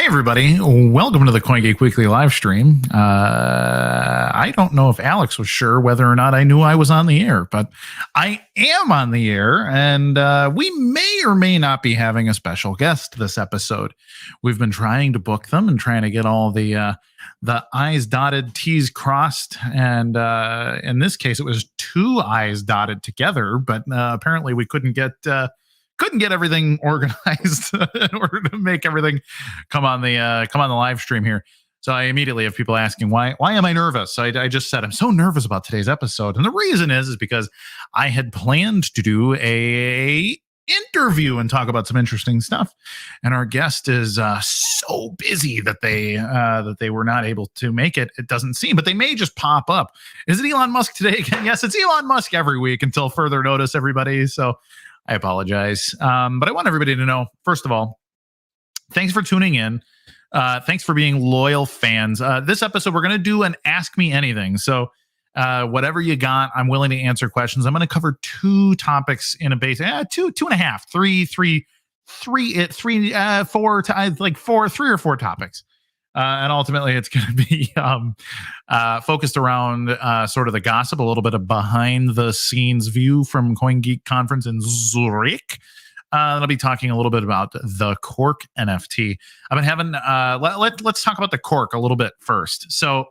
everybody. Welcome to the CoinGeek Weekly live stream. I don't know if Alex was sure whether or not I knew I was on the air, but I am on the air, and we may or may not be having a special guest this episode. We've been trying to book them and trying to get all the I's dotted, T's crossed, and in this case, it was two I's dotted together, but apparently we couldn't get everything organized in order to make everything come on the live stream here. So I immediately have people asking why am I nervous? So I just said I'm so nervous about today's episode, and the reason is because I had planned to do a interview and talk about some interesting stuff, and our guest is so busy that they were not able to make it. It doesn't seem, but they may just pop up. Is it Elon Musk today again? Yes, it's Elon Musk every week until further notice, everybody. So I apologize. But I want everybody to know, first of all, thanks for tuning in. Thanks for being loyal fans. This episode, we're going to do an Ask Me Anything. So whatever you got, I'm willing to answer questions. I'm going to cover two topics in a base, two and a half, three or four topics. And ultimately, it's going to be focused around sort of the gossip, a little bit of behind the scenes view from CoinGeek Conference in Zurich. I'll be talking a little bit about the Cork NFT. I've been having, let's talk about the Cork a little bit first. So,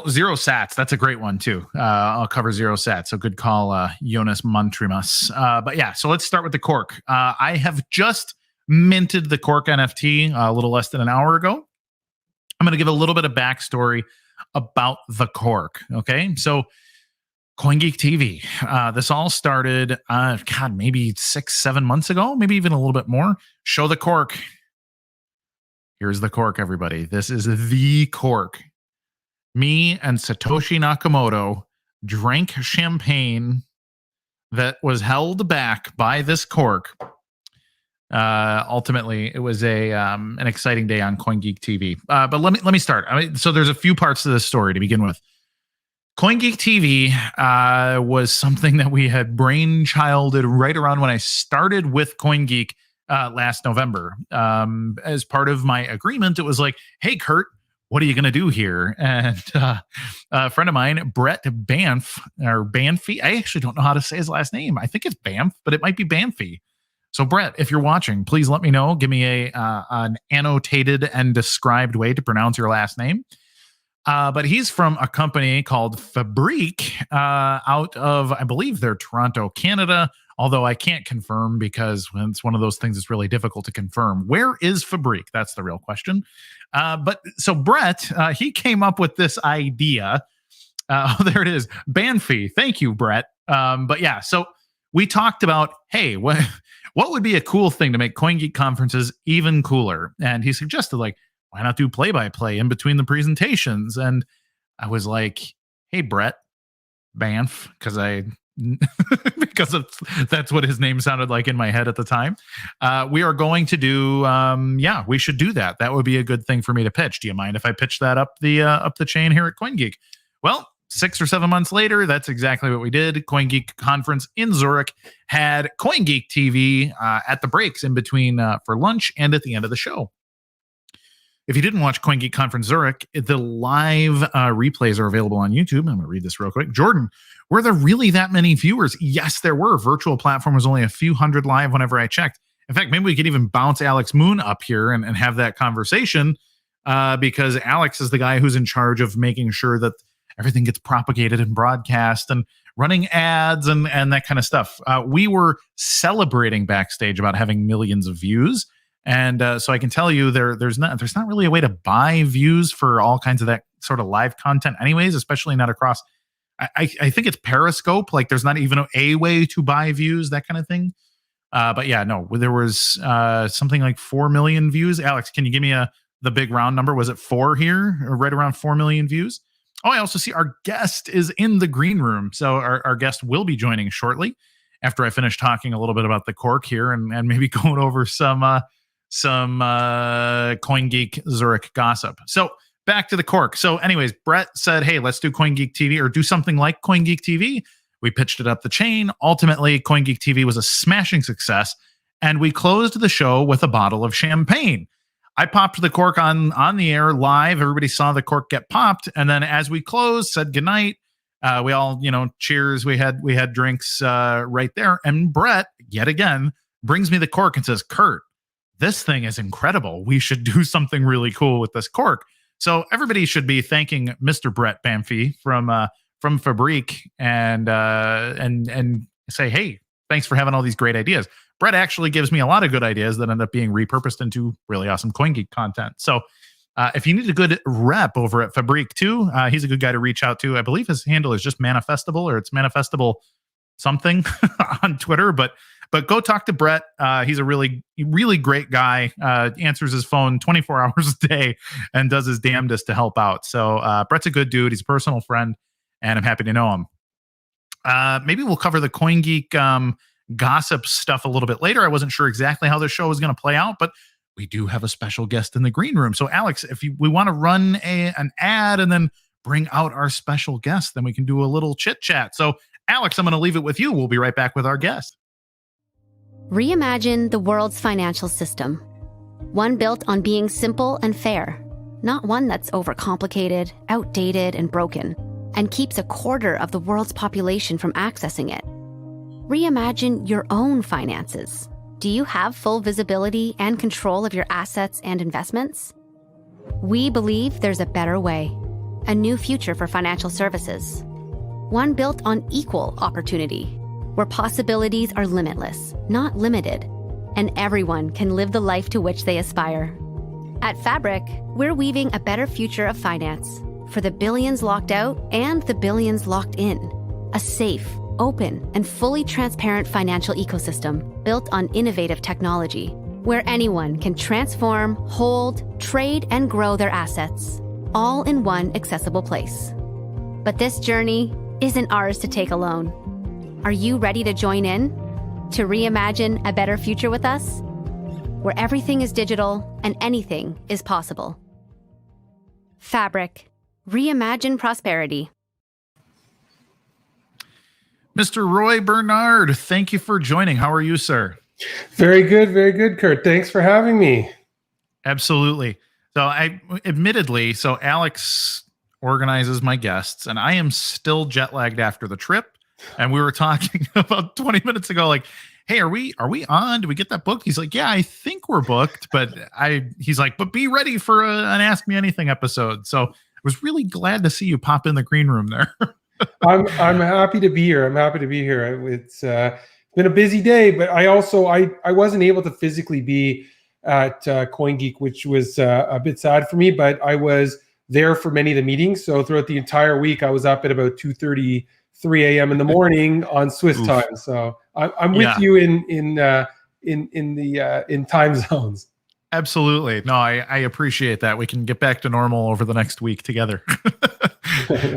zero sats. That's a great one too. I'll cover zero sats. So good call, Jonas Montrimas. But yeah, so let's start with the Cork. I have just minted the Cork NFT a little less than an hour ago. I'm going to give a little bit of backstory about the Cork. Okay, so CoinGeek TV. This all started, maybe 6-7 months ago, maybe even a little bit more. Show the Cork. Here's the Cork, everybody. This is the Cork. Me and Satoshi Nakamoto drank champagne that was held back by this Cork. Ultimately, it was an exciting day on CoinGeek TV. But let me start. So there's a few parts to this story to begin with. CoinGeek TV was something that we had brainchilded right around when I started with CoinGeek last November. As part of my agreement, it was like, hey, Kurt, what are you going to do here? And a friend of mine, Brett Banffy, I actually don't know how to say his last name. I think it's Banff, but it might be Banffy. So Brett, if you're watching, please let me know. Give me an annotated and described way to pronounce your last name. But he's from a company called Fabriik out of, I believe they're Toronto, Canada, although I can't confirm because it's one of those things that's really difficult to confirm. Where is Fabriik? That's the real question. But so Brett, he came up with this idea. There it is. Banffy. Thank you, Brett. But yeah, so we talked about, hey, what would be a cool thing to make CoinGeek conferences even cooler? And he suggested, like, why not do play-by-play in between the presentations? And I was like, hey, Brett Banff, because that's what his name sounded like in my head at the time. We are going to do, we should do that. That would be a good thing for me to pitch. Do you mind if I pitch that up the chain here at CoinGeek? Well, 6 or 7 months later, that's exactly what we did. CoinGeek Conference in Zurich had CoinGeek TV at the breaks in between for lunch and at the end of the show. If you didn't watch CoinGeek Conference Zurich, the live replays are available on YouTube. I'm going to read this real quick. Jordan, were there really that many viewers? Yes, there were. Virtual platform was only a few hundred live whenever I checked. In fact, maybe we could even bounce Alex Moon up here and have that conversation because Alex is the guy who's in charge of making sure that everything gets propagated and broadcast and running ads and that kind of stuff. We were celebrating backstage about having millions of views. And so I can tell you there's not really a way to buy views for all kinds of that sort of live content anyways, especially not across. I think it's Periscope. Like there's not even a way to buy views, that kind of thing. But yeah, no, there was something like 4 million views. Alex, can you give me the big round number? Was it 4 here or right around 4 million views? Oh, I also see our guest is in the green room. So our guest will be joining shortly after I finish talking a little bit about the Cork here and maybe going over some CoinGeek Zurich gossip. So back to the Cork. So anyways, Brett said, hey, let's do CoinGeek TV or do something like CoinGeek TV. We pitched it up the chain. Ultimately, CoinGeek TV was a smashing success. and we closed the show with a bottle of champagne. I popped the cork on the air live. Everybody saw the cork get popped, and then as we closed, said goodnight. We all, cheers. We had drinks right there, and Brett yet again brings me the cork and says, "Kurt, this thing is incredible. We should do something really cool with this cork." So everybody should be thanking Mr. Brett Bamfy from Fabriik and say, "Hey, thanks for having all these great ideas." Brett actually gives me a lot of good ideas that end up being repurposed into really awesome CoinGeek content. So if you need a good rep over at Fabriik too, he's a good guy to reach out to. I believe his handle is just Manifestable, or it's Manifestable something on Twitter. But go talk to Brett. He's a really, really great guy. Answers his phone 24 hours a day and does his damnedest to help out. So Brett's a good dude. He's a personal friend, and I'm happy to know him. Maybe we'll cover the CoinGeek gossip stuff a little bit later. I wasn't sure exactly how the show was going to play out, but we do have a special guest in the green room. So Alex, if we want to run an ad and then bring out our special guest, then we can do a little chit chat. So Alex, I'm going to leave it with you. We'll be right back with our guest. Reimagine the world's financial system. One built on being simple and fair, not one that's overcomplicated, outdated, and broken, and keeps a quarter of the world's population from accessing it. Reimagine your own finances. Do you have full visibility and control of your assets and investments? We believe there's a better way, a new future for financial services. One built on equal opportunity, where possibilities are limitless, not limited, and everyone can live the life to which they aspire. At Fabriik, we're weaving a better future of finance for the billions locked out and the billions locked in. A safe, open, and fully transparent financial ecosystem built on innovative technology, where anyone can transform, hold, trade, and grow their assets, all in one accessible place. But this journey isn't ours to take alone. Are you ready to join in? To reimagine a better future with us? Where everything is digital and anything is possible. Fabriik. Reimagine prosperity. Mr. Roy Bernhard, thank you for joining. How are you, sir? Very good, Kurt. Thanks for having me. Absolutely. So so Alex organizes my guests, and I am still jet lagged after the trip. And we were talking about 20 minutes ago, like, hey, are we on? Do we get that booked? He's like, yeah, I think we're booked, but he's like, but be ready for an Ask Me Anything episode. So I was really glad to see you pop in the green room there. I'm happy to be here. It's been a busy day, but I wasn't able to physically be at CoinGeek, which was a bit sad for me, but I was there for many of the meetings. So throughout the entire week, I was up at about 2:33 a.m. in the morning on Swiss time. So I'm with you in time zones. Absolutely. No, I appreciate that. We can get back to normal over the next week together.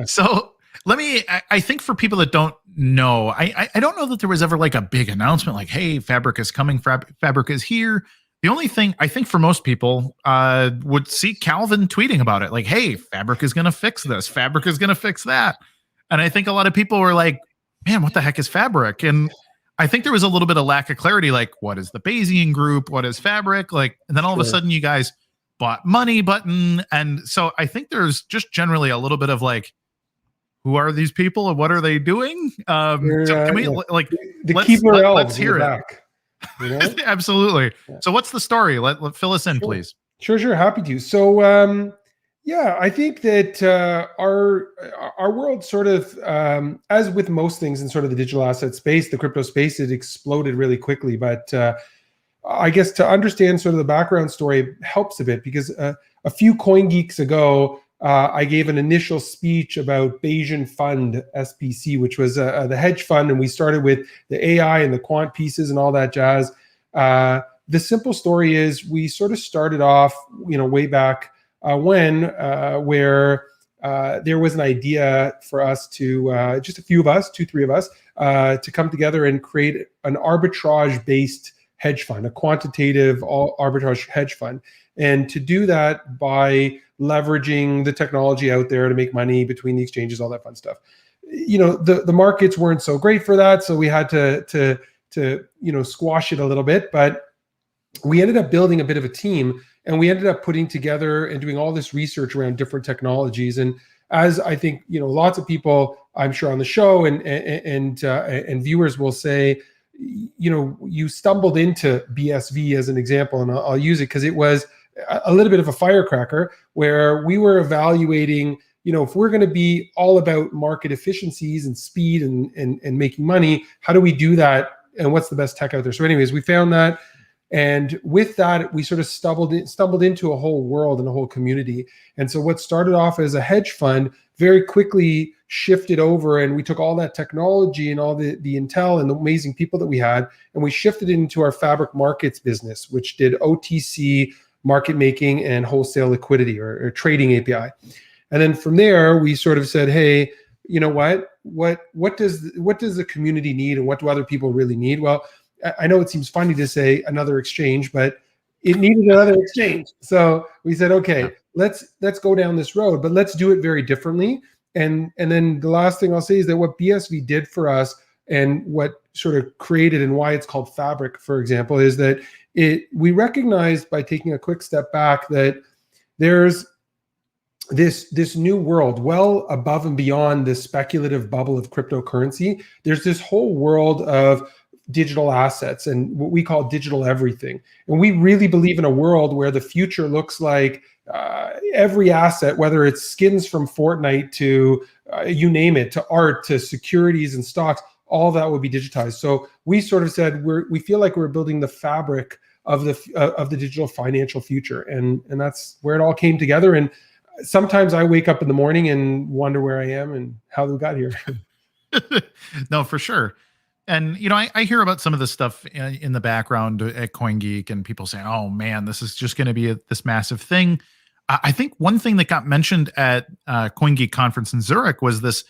So I think for people that don't know, I don't know that there was ever like a big announcement like, hey, Fabriik is coming, Fabriik is here. The only thing I think for most people would see Calvin tweeting about it, like, hey, Fabriik is going to fix this. Fabriik is going to fix that. And I think a lot of people were like, man, what the heck is Fabriik? And I think there was a little bit of lack of clarity, like, what is the Bayesian group? What is Fabriik? Like, and then all of a sudden you guys bought Money Button. And so I think there's just generally a little bit of like, who are these people and what are they doing? So can we let's hear it. Back, you know? Absolutely. Yeah. So what's the story? Let fill us in, please. Sure. Happy to. So I think that our world sort of, as with most things in sort of the digital asset space, the crypto space, it exploded really quickly. But I guess to understand sort of the background story helps a bit, because a few CoinGeeks ago, I gave an initial speech about Bayesian Fund SPC, which was the hedge fund, and we started with the AI and the quant pieces and all that jazz. The simple story is we sort of started off, way back where there was an idea for us to just a few of us, 2-3 of us, to come together and create an arbitrage-based hedge fund, a quantitative arbitrage hedge fund, and to do that by leveraging the technology out there to make money between the exchanges, all that fun stuff. The markets weren't so great for that, so we had to squash it a little bit, but we ended up building a bit of a team, and we ended up putting together and doing all this research around different technologies. And as I think, lots of people I'm sure on the show and viewers will say, you stumbled into BSV as an example, and I'll use it because it was a little bit of a firecracker where we were evaluating, if we're going to be all about market efficiencies and speed and making money, how do we do that? And what's the best tech out there? So anyways, we found that. And with that, we sort of stumbled into a whole world and a whole community. And so what started off as a hedge fund very quickly shifted over, and we took all that technology and all the intel and the amazing people that we had, and we shifted it into our Fabriik Markets business, which did OTC market making and wholesale liquidity or trading API. And then from there, we sort of said, hey, you know what does the community need, and what do other people really need? Well, I know it seems funny to say another exchange, but it needed another exchange. So we said, okay, let's go down this road, but let's do it very differently. And then the last thing I'll say is that what BSV did for us, and what sort of created and why it's called Fabriik, for example, is that we recognized by taking a quick step back that there's this new world well above and beyond the speculative bubble of cryptocurrency. There's this whole world of digital assets and what we call digital everything. And we really believe in a world where the future looks like every asset, whether it's skins from Fortnite to you name it, to art, to securities and stocks, all that would be digitized. So we sort of said we feel like we're building the fabric of the digital financial future, and that's where it all came together. And sometimes I wake up in the morning and wonder where I am and how we got here. No, for sure. And, I hear about some of this stuff in the background at CoinGeek, and people saying, oh man, this is just going to be this massive thing. I think one thing that got mentioned at CoinGeek conference in Zurich was this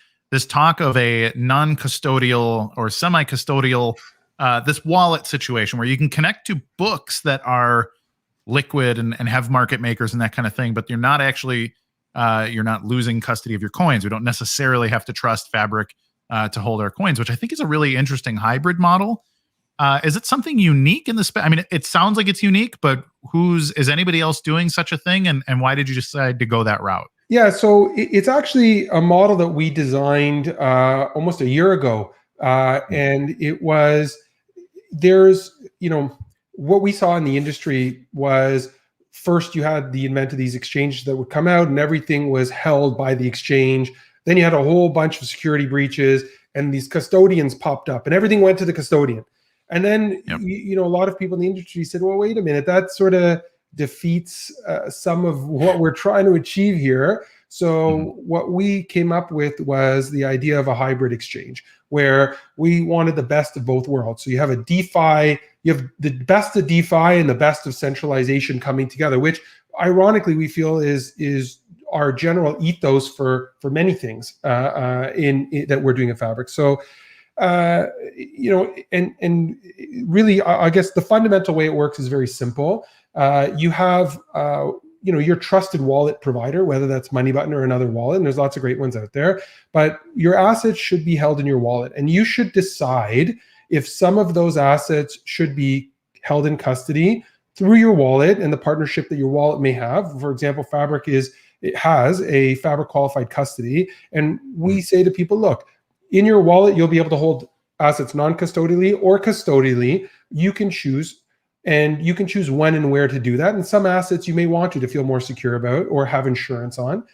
talk of a non-custodial or semi-custodial, this wallet situation where you can connect to books that are liquid and have market makers and that kind of thing, but you're not actually, you're not losing custody of your coins. We don't necessarily have to trust Fabriik to hold our coins, which I think is a really interesting hybrid model. Is it something unique in the space? I mean, it sounds like it's unique, but is anybody else doing such a thing? And why did you decide to go that route? Yeah, so it's actually a model that we designed almost a year ago. And it was, what we saw in the industry was, first you had the advent of these exchanges that would come out and everything was held by the exchange. Then you had a whole bunch of security breaches and these custodians popped up and everything went to the custodian. And then, a lot of people in the industry said, well, wait a minute, that sort of defeats some of what we're trying to achieve here. So what we came up with was the idea of a hybrid exchange where we wanted the best of both worlds. So you have a DeFi, you have the best of DeFi and the best of centralization coming together, which ironically we feel is our general ethos for many things that we're doing at Fabriik. So, and really, I guess the fundamental way it works is very simple. You have, your trusted wallet provider, whether that's MoneyButton or another wallet, and there's lots of great ones out there, but your assets should be held in your wallet. And you should decide if some of those assets should be held in custody through your wallet and the partnership that your wallet may have. For example, Fabriik has a Fabriik qualified custody. And we say to people, look, in your wallet, you'll be able to hold assets non-custodially or custodially. You can choose, and you can choose when and where to do that. And some assets you may want to feel more secure about or have insurance on.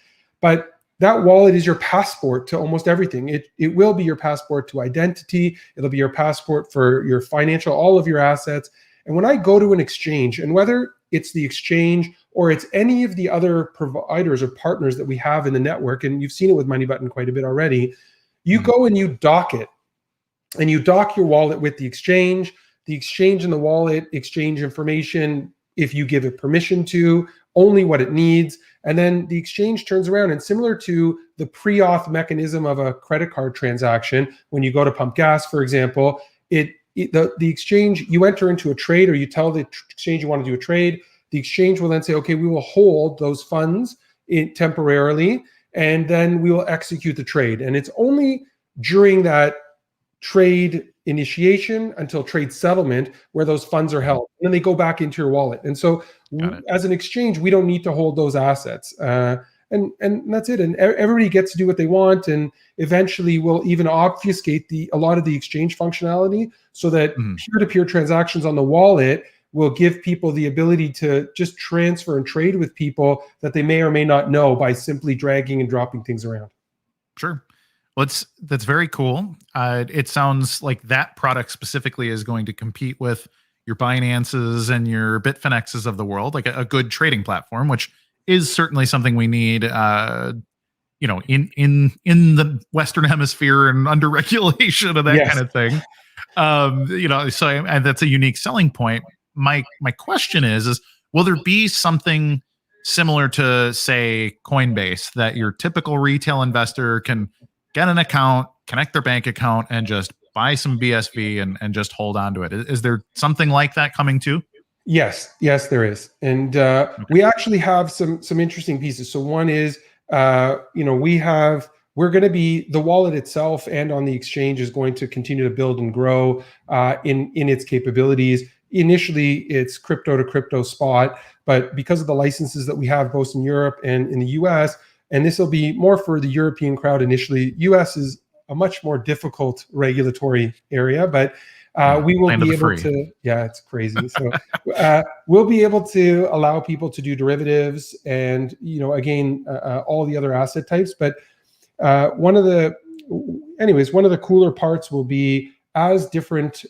But that wallet is your passport to almost everything. It will be your passport to identity. It'll be your passport for your financial, all of your assets. And when I go to an exchange, and whether it's the exchange or it's any of the other providers or partners that we have in the network, and you've seen it with MoneyButton quite a bit already, you go and you dock it. And you dock your wallet with the exchange and the wallet exchange information if you give it permission to, only what it needs. And then the exchange turns around, and similar to the pre-auth mechanism of a credit card transaction, when you go to pump gas, for example, the exchange, you enter into a trade, or you tell the exchange you want to do a trade. The exchange will then say, okay, we will hold those funds temporarily, and then we will execute the trade. And it's only during that trade initiation until trade settlement, where those funds are held, and then they go back into your wallet. And so as an exchange, we don't need to hold those assets. And that's it. And everybody gets to do what they want. And eventually we'll even obfuscate a lot of the exchange functionality so that peer-to-peer transactions on the wallet will give people the ability to just transfer and trade with people that they may or may not know by simply dragging and dropping things around. Sure. Well, that's very cool. It sounds like that product specifically is going to compete with your Binances and your Bitfinexes of the world, like a good trading platform, which is certainly something we need, in the Western Hemisphere and under regulation and that kind of thing. So that's a unique selling point. My question is will there be something similar to, say, Coinbase, that your typical retail investor can get an account, connect their bank account, and just buy some BSV and just hold on to it? Is there something like that coming too? Yes, there is. And we actually have some interesting pieces. So one is, we're going to be, the wallet itself and on the exchange is going to continue to build and grow in its capabilities. Initially, it's crypto to crypto spot, but because of the licenses that we have both in Europe and in the US, and this will be more for the European crowd initially, US is a much more difficult regulatory area, but we will be able to, it's crazy. So we'll be able to allow people to do derivatives and, again, all the other asset types. But one of the cooler parts will be, as different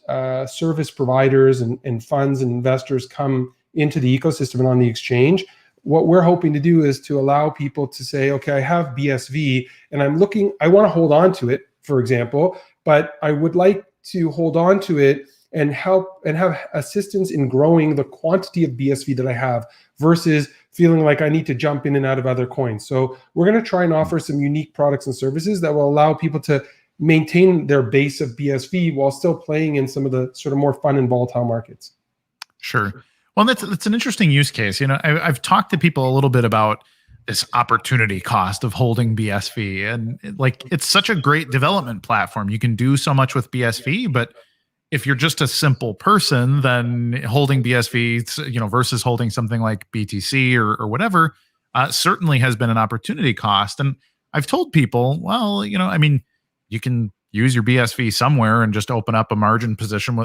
service providers and funds and investors come into the ecosystem and on the exchange, what we're hoping to do is to allow people to say, okay, I have BSV and I want to hold on to it, for example, but I would like to hold on to it and help and have assistance in growing the quantity of BSV that I have versus feeling like I need to jump in and out of other coins. So we're going to try and offer some unique products and services that will allow people to maintain their base of BSV while still playing in some of the sort of more fun and volatile markets. Sure. Well, that's an interesting use case. I've talked to people a little bit about this opportunity cost of holding BSV, and it's such a great development platform. You can do so much with BSV, but if you're just a simple person, then holding BSV, versus holding something like BTC or whatever, certainly has been an opportunity cost. And I've told people, well, you can use your BSV somewhere and just open up a margin position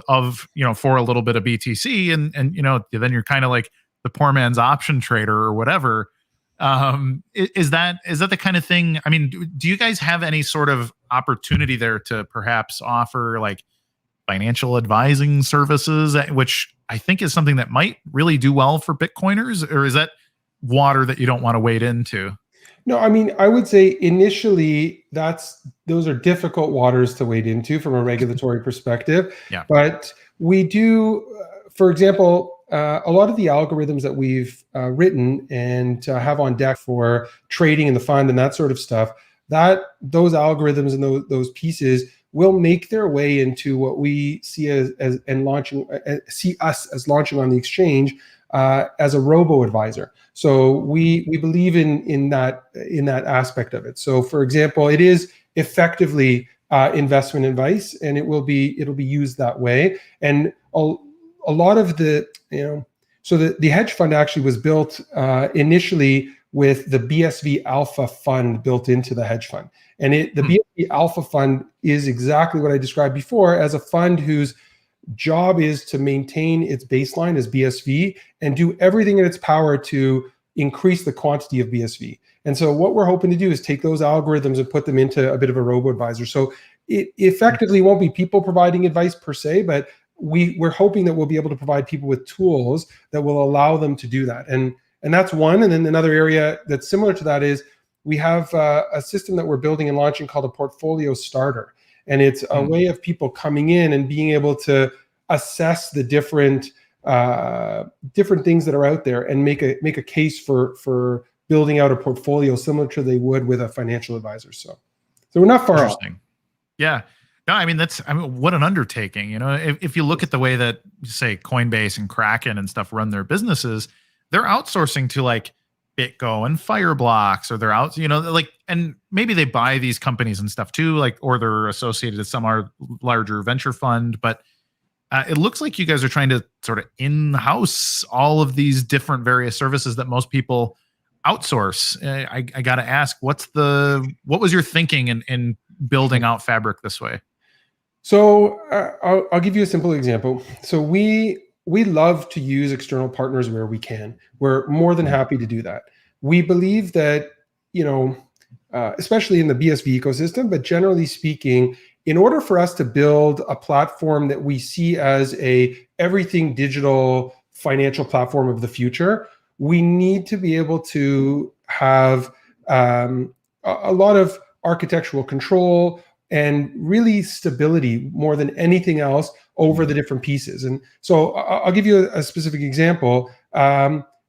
for a little bit of BTC, and then you're kind of like the poor man's option trader or whatever. Is that the kind of thing? I mean, do you guys have any sort of opportunity there to perhaps offer like financial advising services, which I think is something that might really do well for Bitcoiners, or is that water that you don't want to wade into? No, I mean, I would say initially those are difficult waters to wade into from a regulatory perspective. Yeah. But we do, for example, a lot of the algorithms that we've written and have on deck for trading in the fund and that sort of stuff, those algorithms and those pieces will make their way into what we see as launching on the exchange as a robo advisor. So we believe in that aspect of it. So for example, it is effectively investment advice, and it'll be used that way. And a lot of the so the hedge fund actually was built initially with the BSV Alpha fund built into the hedge fund, and the BSV Alpha fund is exactly what I described before, as a fund whose job is to maintain its baseline as BSV and do everything in its power to increase the quantity of BSV. And so what we're hoping to do is take those algorithms and put them into a bit of a robo-advisor. So it effectively won't be people providing advice per se, but we're hoping that we'll be able to provide people with tools that will allow them to do that. And that's one. And then another area that's similar to that is we have a system that we're building and launching called a portfolio starter. And it's a way of people coming in and being able to assess the different things that are out there and make a case for building out a portfolio similar to they would with a financial advisor. So we're not far off. Yeah. No, I mean, what an undertaking. If you look at the way that, say, Coinbase and Kraken and stuff run their businesses, they're outsourcing to like BitGo and Fireblocks, or they're out, like, and maybe they buy these companies and stuff too, like, or they're associated with some are larger venture fund, but it looks like you guys are trying to sort of in-house all of these different various services that most people outsource. I got to ask, what was your thinking in building out Fabriik this way? So I'll give you a simple example. So we love to use external partners where we can. We're more than happy to do that. We believe that, especially in the BSV ecosystem, but generally speaking, in order for us to build a platform that we see as a everything digital financial platform of the future, we need to be able to have a lot of architectural control and really stability more than anything else over the different pieces. And so I'll give you a specific example.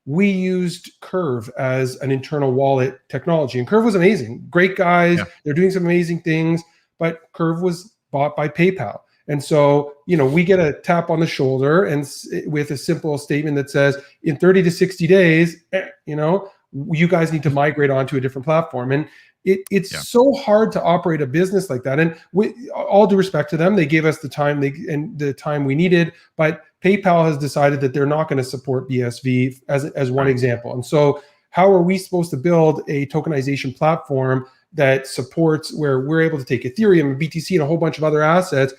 We used Curve as an internal wallet technology, and Curve was amazing. Great guys, they're doing some amazing things, but Curve was bought by PayPal. And so, we get a tap on the shoulder and with a simple statement that says, in 30 to 60 days, you guys need to migrate onto a different platform. And it's so hard to operate a business like that. And with all due respect to them, they gave us the time we needed, but PayPal has decided that they're not going to support BSV as one example. And so how are we supposed to build a tokenization platform that supports where we're able to take Ethereum and BTC and a whole bunch of other assets,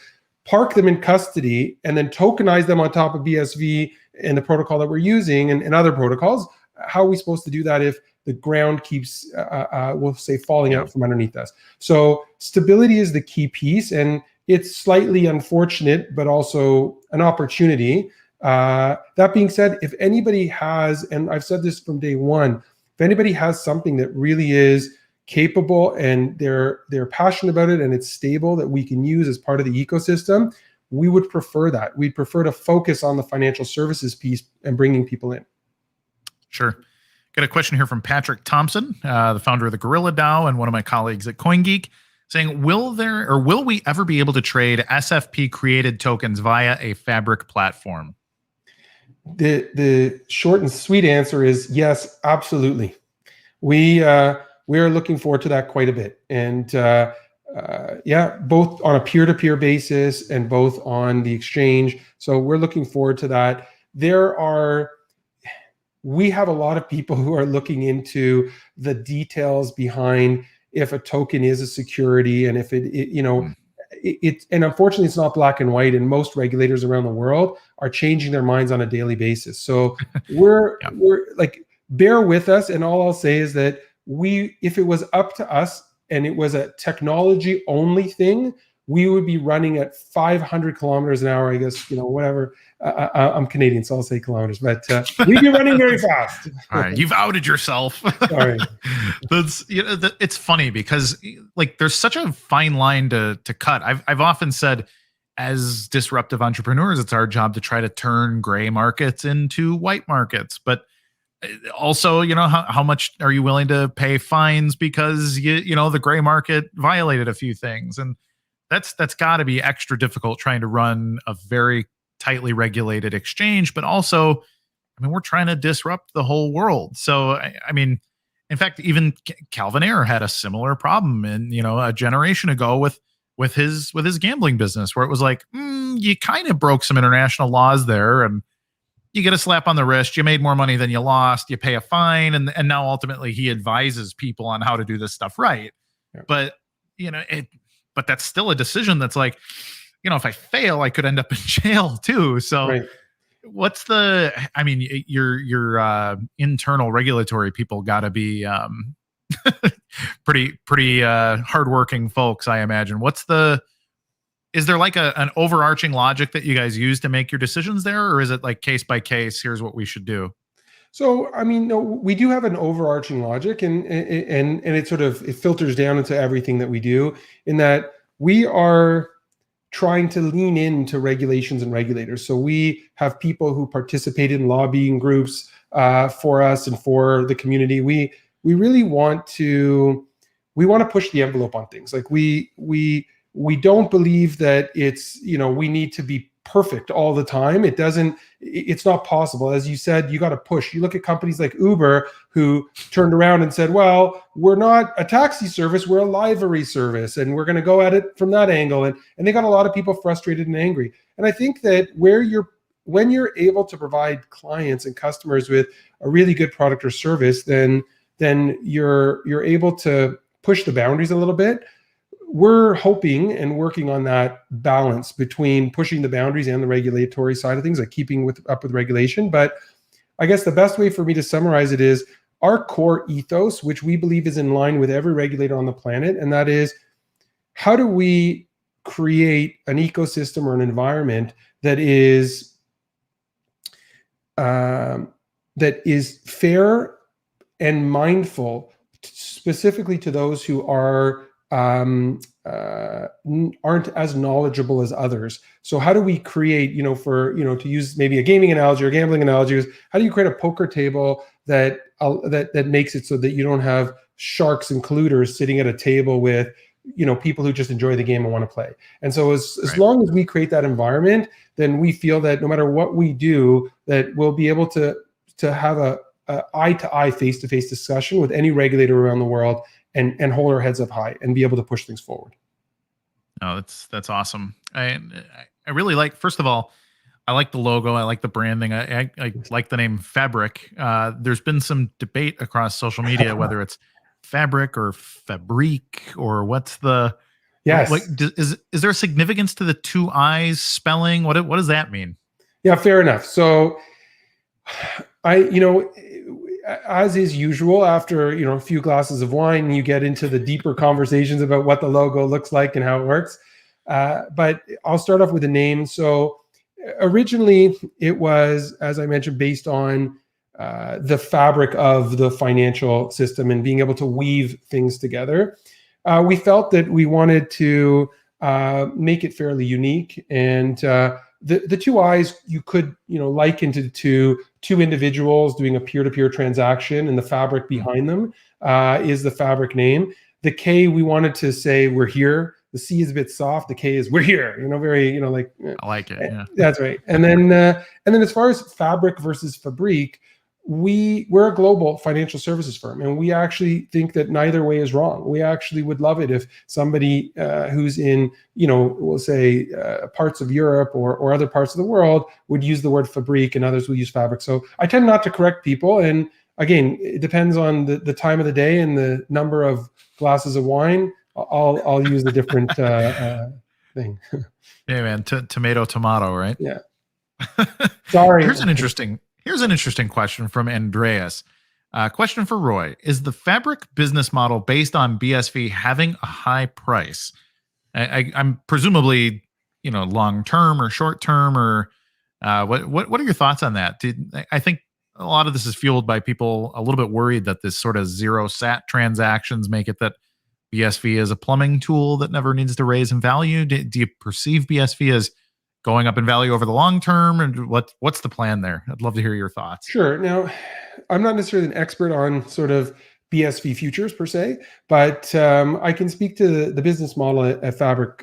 park them in custody, and then tokenize them on top of BSV and the protocol that we're using and other protocols? How are we supposed to do that if the ground keeps, we'll say, falling out from underneath us? So stability is the key piece, and it's slightly unfortunate, but also an opportunity. That being said, if anybody has, and I've said this from day one, if anybody has something that really is capable and they're passionate about it and it's stable that we can use as part of the ecosystem, we would prefer that. We'd prefer to focus on the financial services piece and bringing people in. Sure. Got a question here from Patrick Thompson, the founder of the Gorilla DAO and one of my colleagues at CoinGeek, saying, will we ever be able to trade SFP created tokens via a Fabriik platform? The short and sweet answer is yes, absolutely. We are looking forward to that quite a bit. And both on a peer-to-peer basis and both on the exchange. So we're looking forward to that. We have a lot of people who are looking into the details behind if a token is a security and if and unfortunately it's not black and white, and most regulators around the world are changing their minds on a daily basis. So we're like, bear with us. And all I'll say is that if it was up to us and it was a technology only thing, we would be running at 500 kilometers an hour, I guess, whatever. I'm Canadian, so I'll say kilometers, but we'd be running very fast. All right, you've outed yourself. Sorry. It's funny because there's such a fine line to cut. I've often said, as disruptive entrepreneurs, it's our job to try to turn gray markets into white markets. But also, how much are you willing to pay fines because the gray market violated a few things? And that's got to be extra difficult trying to run a very tightly regulated exchange, but also, we're trying to disrupt the whole world. So, in fact, even Calvin Ayre had a similar problem a generation ago with his gambling business, where it was like, you kind of broke some international laws there, and you get a slap on the wrist. You made more money than you lost. You pay a fine, and now ultimately he advises people on how to do this stuff right. Yeah. But but that's still a decision that's like, if I fail, I could end up in jail too. So what's your internal regulatory people got to be pretty hardworking folks, I imagine. Is there like an overarching logic that you guys use to make your decisions there? Or is it like case by case, here's what we should do? So, no, we do have an overarching logic, and it filters down into everything that we do, in that we are trying to lean into regulations and regulators. So we have people who participate in lobbying groups for us and for the community. We really want to push the envelope on things. Like we don't believe that it's, we need to be perfect all the time. It's not possible. As you said, you got to push. You look at companies like Uber, who turned around and said, well, we're not a taxi service, we're a livery service, and we're going to go at it from that angle. And they got a lot of people frustrated and angry. And I think that when you're able to provide clients and customers with a really good product or service, then you're able to push the boundaries a little bit. We're hoping and working on that balance between pushing the boundaries and the regulatory side of things, like keeping up with regulation. But I guess the best way for me to summarize it is our core ethos, which we believe is in line with every regulator on the planet, and that is, how do we create an ecosystem or an environment that is fair and mindful, specifically to those who aren't as knowledgeable as others. So how do we create, to use maybe a gaming analogy or gambling analogy, is how do you create a poker table that makes it so that you don't have sharks and colluders sitting at a table with people who just enjoy the game and want to play. And so as long as we create that environment, then we feel that no matter what we do, that we'll be able to have a eye-to-eye, face-to-face discussion with any regulator around the world and hold our heads up high and be able to push things forward. Oh, that's awesome. I really like, first of all, I like the logo. I like the branding. I like the name Fabriik. There's been some debate across social media whether it's Fabriik or Fabriik or what's the yes. Like, is there a significance to the two I's spelling? What does that mean? Yeah, fair enough. So as is usual, after a few glasses of wine, you get into the deeper conversations about what the logo looks like and how it works. But I'll start off with the name. So originally, it was, as I mentioned, based on the fabric of the financial system and being able to weave things together. We felt that we wanted to make it fairly unique, and the two I's you could liken to two individuals doing a peer-to-peer transaction, and the fabric behind them is the Fabriik name. The K, we wanted to say we're here. The C is a bit soft. The K is we're here. Very like. I like it. Yeah, that's right. And then as far as Fabriik versus Fabriik, we're a global financial services firm, and we actually think that neither way is wrong. We actually would love it if somebody who's in, we'll say parts of Europe or other parts of the world would use the word Fabriik and others will use Fabriik. So I tend not to correct people. And again, it depends on the time of the day and the number of glasses of wine. I'll use a different thing. Yeah, man. Tomato, right? Yeah. Sorry. Here's an interesting question from Andreas. Question for Roy. Is the Fabriik business model based on BSV having a high price? I'm presumably, long-term or short-term, or what are your thoughts on that? I think a lot of this is fueled by people a little bit worried that this sort of zero sat transactions make it that BSV is a plumbing tool that never needs to raise in value. Do you perceive BSV as going up in value over the long term, and what's the plan there? I'd love to hear your thoughts. Sure. Now, I'm not necessarily an expert on sort of BSV futures per se, but I can speak to the business model at Fabriik.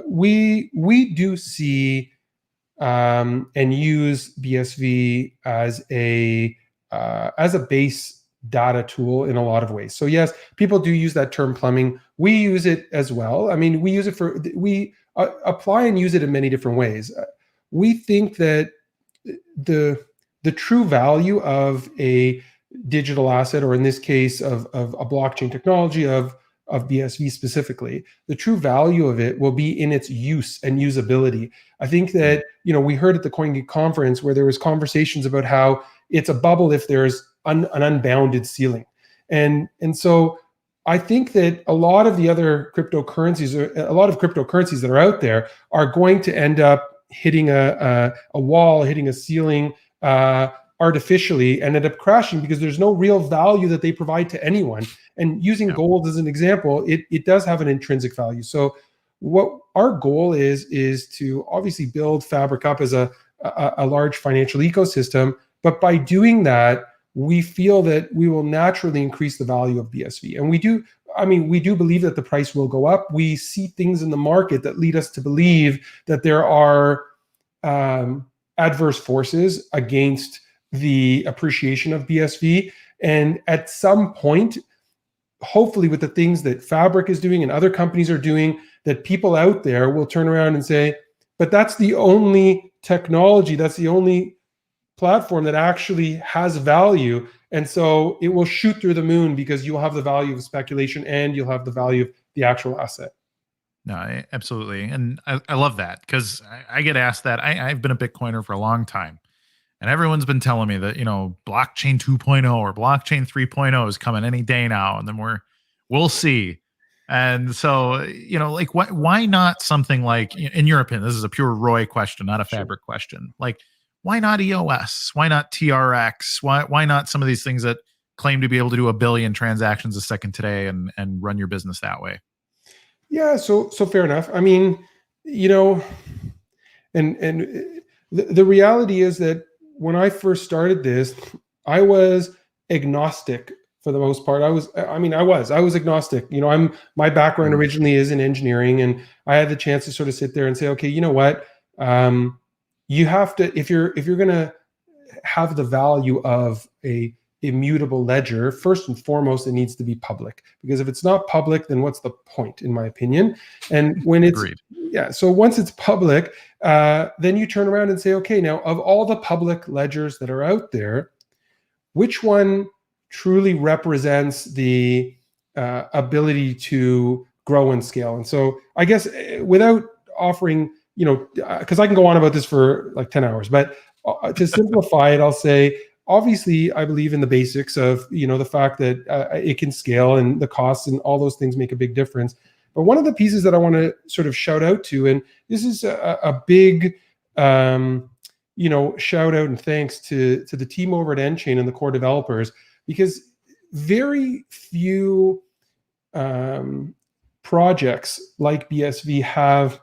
We do see and use BSV as a base data tool in a lot of ways. So yes, people do use that term plumbing. We use it as well. I mean, we use it we apply and use it in many different ways. We think that the true value of a digital asset, or in this case of a blockchain technology, of BSV specifically, the true value of it will be in its use and usability. I think that, we heard at the CoinGeek conference where there was conversations about how it's a bubble if there's an unbounded ceiling. And so I think that a lot of the other cryptocurrencies, a lot of cryptocurrencies that are out there, are going to end up hitting a wall, hitting a ceiling artificially, and end up crashing because there's no real value that they provide to anyone. And using gold as an example, it does have an intrinsic value. So what our goal is to obviously build Fabriik up as a large financial ecosystem, but by doing that, we feel that we will naturally increase the value of BSV. And we do, I mean, we do believe that the price will go up. We see things in the market that lead us to believe that there are adverse forces against the appreciation of BSV. And at some point, hopefully with the things that Fabriik is doing and other companies are doing, that people out there will turn around and say, but that's the only technology, that's the only platform that actually has value. And so it will shoot through the moon because you'll have the value of speculation and you'll have the value of the actual asset. No, absolutely. And I love that because I get asked that. I've been a Bitcoiner for a long time. And everyone's been telling me that, blockchain 2.0 or blockchain 3.0 is coming any day now. And then we'll see. And so, like why not something like, in your opinion, this is a pure Roy question, not a Fabriik question. Like, why not EOS? Why not TRX? Why not some of these things that claim to be able to do 1 billion transactions a second today and run your business that way? Yeah. So fair enough. I mean, and the reality is that when I first started this, I was agnostic for the most part. I was agnostic. My background originally is in engineering, and I had the chance to sort of sit there and say, okay, you know what? You have to, if you're going to have the value of a immutable ledger, first and foremost, it needs to be public, because if it's not public, then what's the point, in my opinion? And when it's, Agreed. Yeah, so once it's public, then you turn around and say, okay, now of all the public ledgers that are out there, which one truly represents the ability to grow and scale? And so I guess without offering, because I can go on about this for like 10 hours, but to simplify it, I'll say, obviously, I believe in the basics of, the fact that it can scale and the costs and all those things make a big difference. But one of the pieces that I want to sort of shout out to, and this is a big, shout out and thanks to the team over at nChain and the core developers, because very few projects like BSV have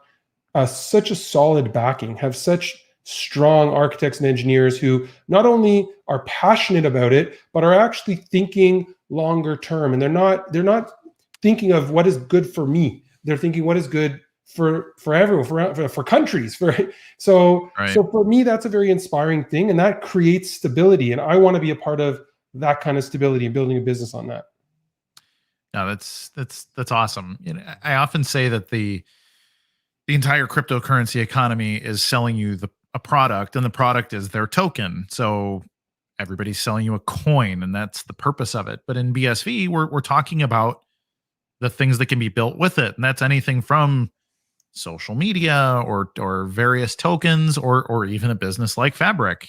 such a solid backing, have such strong architects and engineers who not only are passionate about it, but are actually thinking longer term. And they're not thinking of what is good for me. They're thinking what is good for everyone, for countries. So for me, that's a very inspiring thing, and that creates stability. And I want to be a part of that kind of stability and building a business on that. No, that's awesome. I often say that the entire cryptocurrency economy is selling you a product, and the product is their token. So everybody's selling you a coin, and that's the purpose of it. But in BSV, we're talking about the things that can be built with it, and that's anything from social media or various tokens or even a business like Fabriik.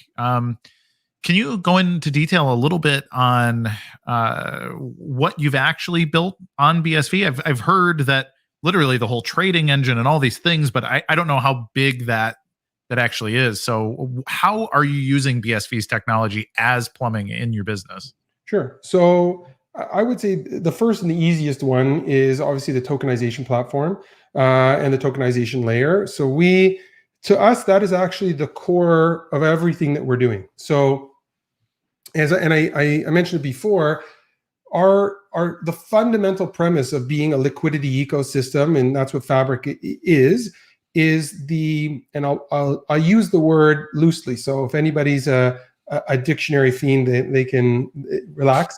Can you go into detail a little bit on what you've actually built on BSV? I've heard that literally the whole trading engine and all these things, but I don't know how big that actually is. So how are you using BSV's technology as plumbing in your business? Sure. So I would say the first and the easiest one is obviously the tokenization platform and the tokenization layer. So to us, that is actually the core of everything that we're doing. So I mentioned it before, the fundamental premise of being a liquidity ecosystem, and that's what Fabriik is and I'll use the word loosely. So if anybody's a dictionary fiend, they can relax.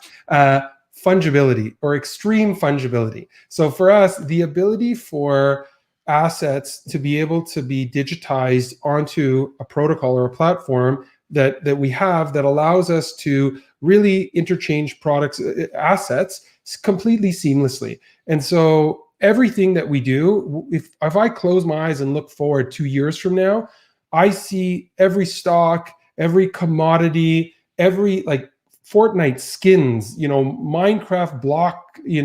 Fungibility or extreme fungibility. So for us, the ability for assets to be able to be digitized onto a protocol or a platform that we have that allows us to really interchange products, assets completely seamlessly. And so everything that we do, if I close my eyes and look forward 2 years from now, I see every stock, every commodity, every Fortnite skins, Minecraft block, you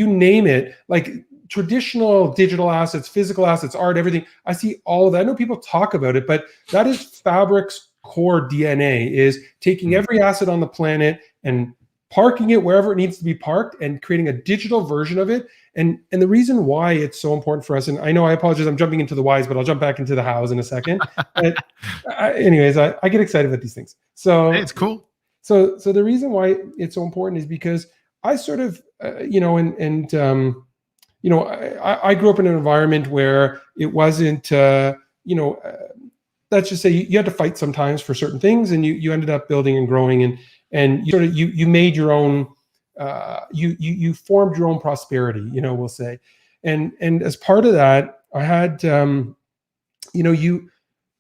name it, like traditional digital assets, physical assets, art, everything. I see all of that. I know people talk about it, but that is Fabriik's core DNA, is taking every asset on the planet and parking it wherever it needs to be parked and creating a digital version of it. And the reason why it's so important for us, and I know I apologize, I'm jumping into the whys, but I'll jump back into the hows in a second. But anyways, I get excited about these things. So hey, it's cool. So the reason why it's so important is because I sort of, I grew up in an environment where it wasn't, let's just say you had to fight sometimes for certain things, and you ended up building and growing, and you sort of you made your own, you formed your own prosperity, we'll say, and as part of that, I had,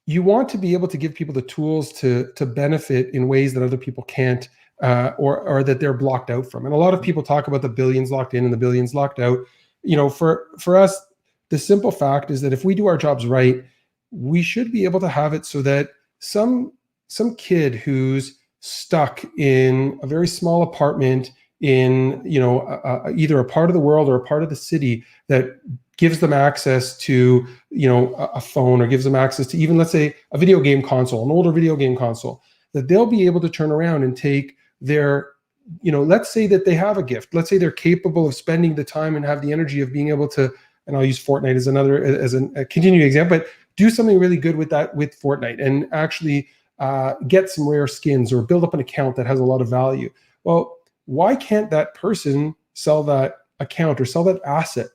you want to be able to give people the tools to benefit in ways that other people can't, or that they're blocked out from. And a lot of people talk about the billions locked in and the billions locked out. For us, the simple fact is that if we do our jobs right, we should be able to have it so that some kid who's stuck in a very small apartment in either a part of the world or a part of the city that gives them access to a phone, or gives them access to even, let's say, a video game console, an older video game console, that they'll be able to turn around and take their, let's say that they have a gift, let's say they're capable of spending the time and have the energy of being able to, and I'll use Fortnite as a continuing example, but do something really good with Fortnite, and actually get some rare skins or build up an account that has a lot of value. Well, why can't that person sell that account or sell that asset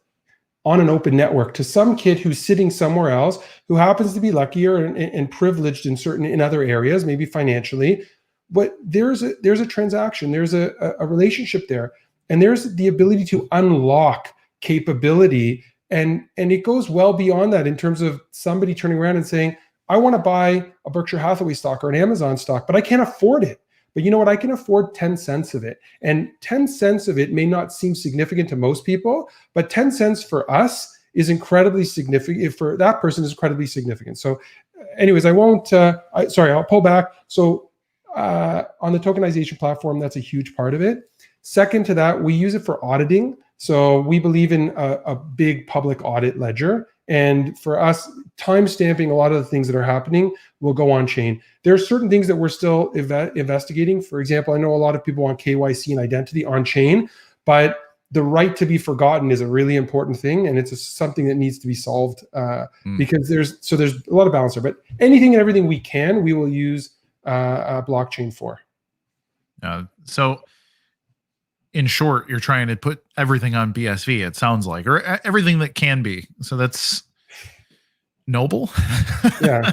on an open network to some kid who's sitting somewhere else, who happens to be luckier and privileged in other areas, maybe financially, but there's a transaction, there's a relationship there, and there's the ability to unlock capability, and it goes well beyond that in terms of somebody turning around and saying, I want to buy a Berkshire Hathaway stock or an Amazon stock, but I can't afford it. But you know what? I can afford 10 cents of it. And 10 cents of it may not seem significant to most people, but 10 cents for us is incredibly significant. For that person, is incredibly significant. So anyways, I won't, I'll pull back. So on the tokenization platform, that's a huge part of it. Second to that, we use it for auditing. So we believe in a big public audit ledger. And for us, time stamping a lot of the things that are happening will go on chain. There are certain things that we're still investigating. For example, I know a lot of people want KYC and identity on chain, but the right to be forgotten is a really important thing, and it's something that needs to be solved because there's a lot of balance there. But anything and everything we will use a blockchain for. So in short, you're trying to put everything on BSV, it sounds like, or everything that can be. So that's noble. Yeah.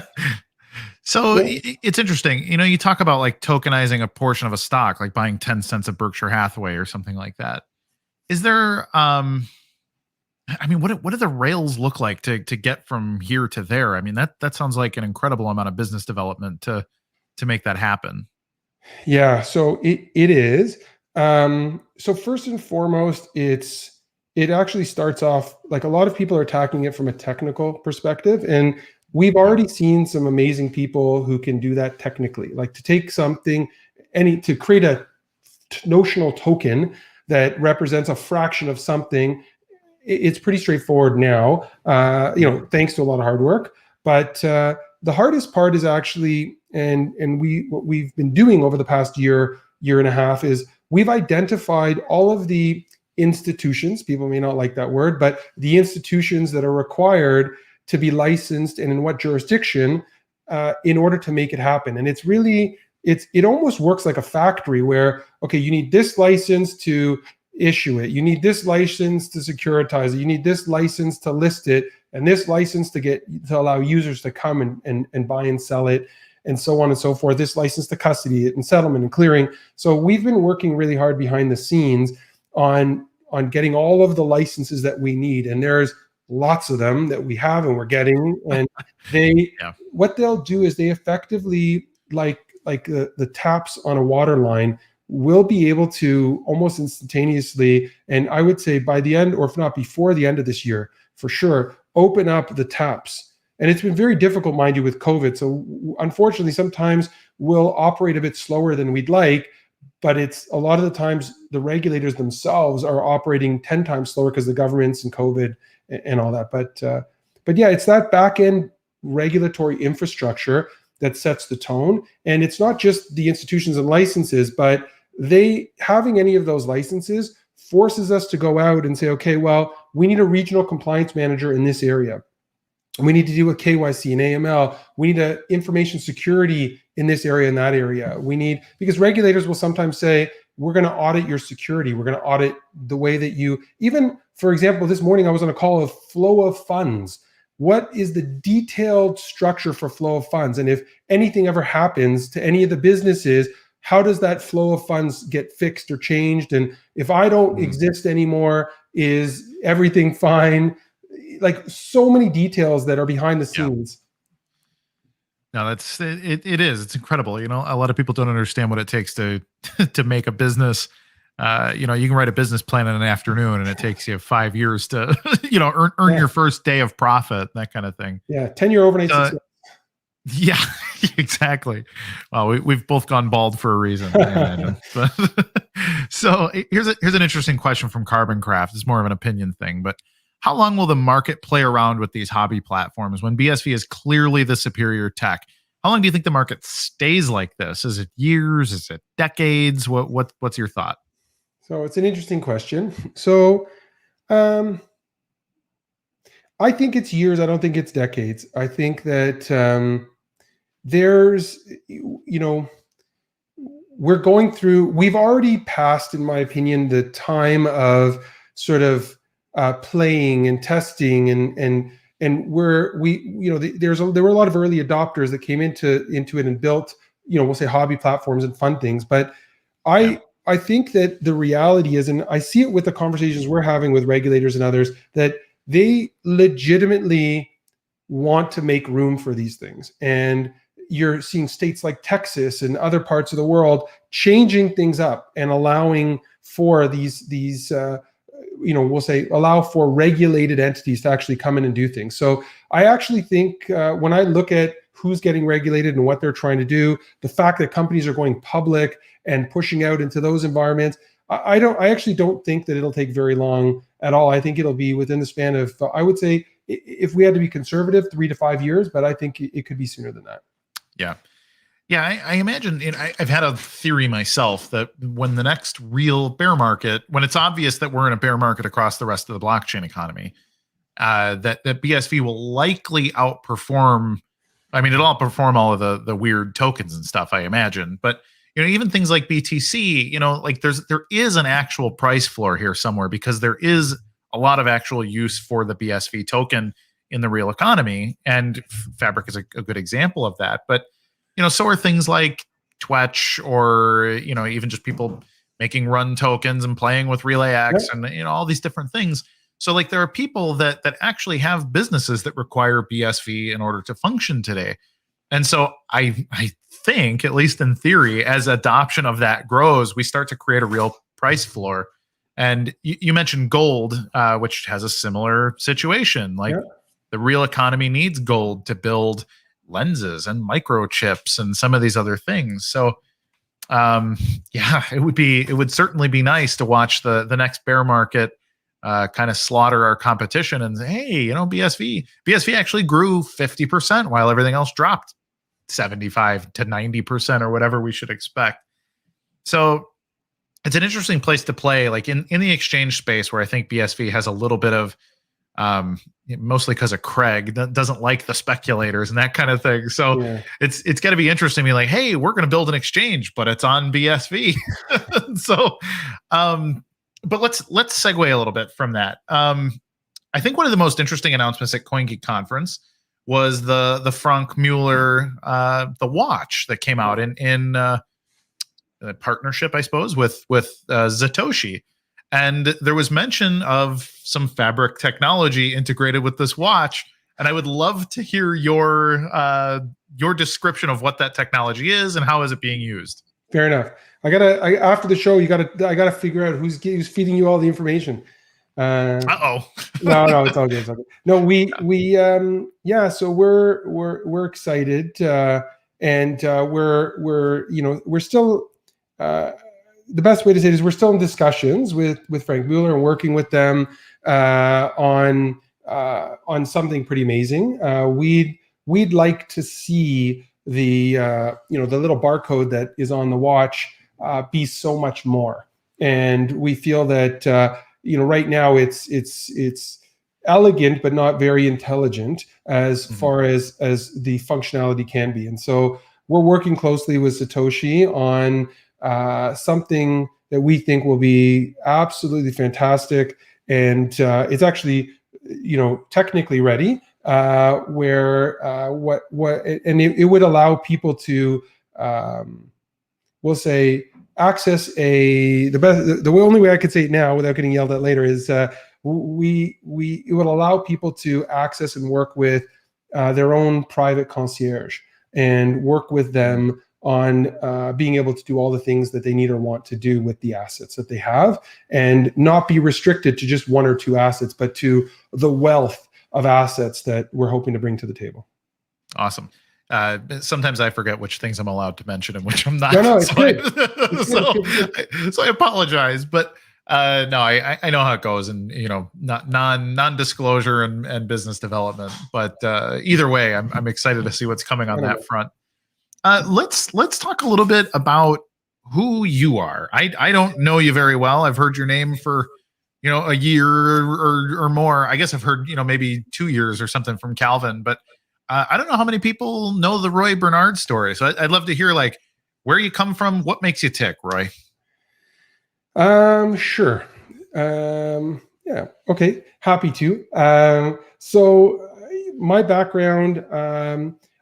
So it's interesting. You talk about like tokenizing a portion of a stock, like buying 10 cents of Berkshire Hathaway or something like that. Is there, what do the rails look like to get from here to there? I mean, that sounds like an incredible amount of business development to make that happen. Yeah. So it is. So first and foremost, it actually starts off like a lot of people are attacking it from a technical perspective, and we've already seen some amazing people who can do that technically, like to take something, to create a notional token that represents a fraction of something. It's pretty straightforward now, thanks to a lot of hard work. But the hardest part is actually, what we've been doing over the past year and a half is we've identified all of the institutions, people may not like that word, but the institutions that are required to be licensed and in what jurisdiction in order to make it happen. And it's really, it almost works like a factory where, okay, you need this license to issue it, you need this license to securitize it, you need this license to list it, and this license to allow users to come and buy and sell it, and so on and so forth, this license to custody it and settlement and clearing. So we've been working really hard behind the scenes on getting all of the licenses that we need. And there's lots of them that we have and we're getting. And what they'll do is they effectively, like the taps on a water line, will be able to almost instantaneously, and I would say by the end, or if not before the end of this year, for sure, open up the taps. And it's been very difficult, mind you, with COVID. So unfortunately, sometimes we'll operate a bit slower than we'd like, but it's a lot of the times the regulators themselves are operating 10 times slower because the governments and COVID and all that. But yeah, it's that back end regulatory infrastructure that sets the tone. And it's not just the institutions and licenses, but having any of those licenses forces us to go out and say, okay, well, we need a regional compliance manager in this area. We need to do a KYC and AML. We need a information security in this area and that area. Because regulators will sometimes say, we're going to audit your security. We're going to audit the way that you, even for example, this morning I was on a call of flow of funds. What is the detailed structure for flow of funds? And if anything ever happens to any of the businesses, how does that flow of funds get fixed or changed? And if I don't exist anymore, is everything fine? Like so many details that are behind the scenes. No, that's it is. It's incredible. You know, a lot of people don't understand what it takes to to make a business. You know, you can write a business plan in an afternoon, and it takes you 5 years to, you know, earn your first day of profit, that kind of thing. Yeah, 10-year overnight success. Yeah, exactly. Well, we've both gone bald for a reason, I imagine. But so here's an interesting question from Carbon Craft. It's more of an opinion thing, but how long will the market play around with these hobby platforms when BSV is clearly the superior tech? How long do you think the market stays like this? Is it years? Is it decades? What's your thought? So it's an interesting question. So I think it's years. I don't think it's decades. I think that there's, you know, we've already passed, in my opinion, the time of sort of playing and testing and there were a lot of early adopters that came into it and built, you know, we'll say hobby platforms and fun things. But I think that the reality is, and I see it with the conversations we're having with regulators and others, that they legitimately want to make room for these things. And you're seeing states like Texas and other parts of the world changing things up and allowing for these you know, we'll say allow for regulated entities to actually come in and do things. So I actually think when I look at who's getting regulated and what they're trying to do, the fact that companies are going public and pushing out into those environments, I actually don't think that it'll take very long at all. I think it'll be within the span of, I would say, if we had to be conservative, 3 to 5 years, but I think it could be sooner than that. Yeah. Yeah, I imagine, I've had a theory myself that when the next real bear market, when it's obvious that we're in a bear market across the rest of the blockchain economy, that BSV will likely outperform, I mean, it'll outperform all of the weird tokens and stuff, I imagine. But, you know, even things like BTC, you know, like there is an actual price floor here somewhere, because there is a lot of actual use for the BSV token in the real economy. And Fabriik is a good example of that. But, you know, so are things like Twetch, or, you know, even just people making run tokens and playing with RelayX and, you know, all these different things. So like there are people that actually have businesses that require BSV in order to function today. And so I think, at least in theory, as adoption of that grows, we start to create a real price floor. And you mentioned gold, which has a similar situation. Like the real economy needs gold to build lenses and microchips and some of these other things. So yeah, it would certainly be nice to watch the next bear market kind of slaughter our competition and say, hey, you know, BSV actually grew 50% while everything else dropped 75 to 90% or whatever we should expect. So it's an interesting place to play, like in the exchange space, where I think BSV has a little bit of mostly because of Craig that doesn't like the speculators and that kind of thing. So it's got to be interesting to be like, hey, we're going to build an exchange, but it's on BSV. So, but let's segue a little bit from that. I think one of the most interesting announcements at CoinGeek Conference was the Frank Mueller the watch that came out in a partnership, I suppose, with Satoshi. And there was mention of some Fabriik technology integrated with this watch. And I would love to hear your description of what that technology is and how is it being used. Fair enough. After the show, I gotta figure out who's feeding you all the information. No, it's all good. It's all good. No, yeah. So we're excited, and we're still. The best way to say it is we're still in discussions with Frank Mueller and working with them on something pretty amazing. We'd like to see the little barcode that is on the watch be so much more, and we feel that right now it's elegant but not very intelligent as far as the functionality can be. And so we're working closely with Satoshi on something that we think will be absolutely fantastic. And it's actually, technically ready, where it would allow people to, we'll say, access the only way I could say it now without getting yelled at later is it would allow people to access and work with their own private concierge and work with them on being able to do all the things that they need or want to do with the assets that they have, and not be restricted to just one or two assets, but to the wealth of assets that we're hoping to bring to the table. Awesome. Sometimes I forget which things I'm allowed to mention and which I'm not. No, it's so, good. So I apologize, but no, I know how it goes, and non-disclosure and business development. But either way, I'm excited to see what's coming on that front. Let's talk a little bit about who you are. I don't know you very well. I've heard your name for a year or more. I guess I've heard maybe 2 years or something from Calvin, but I don't know how many people know the Roy Bernhard story. So I'd love to hear where you come from, what makes you tick, Roy. Sure. Yeah. Okay. Happy to. So my background,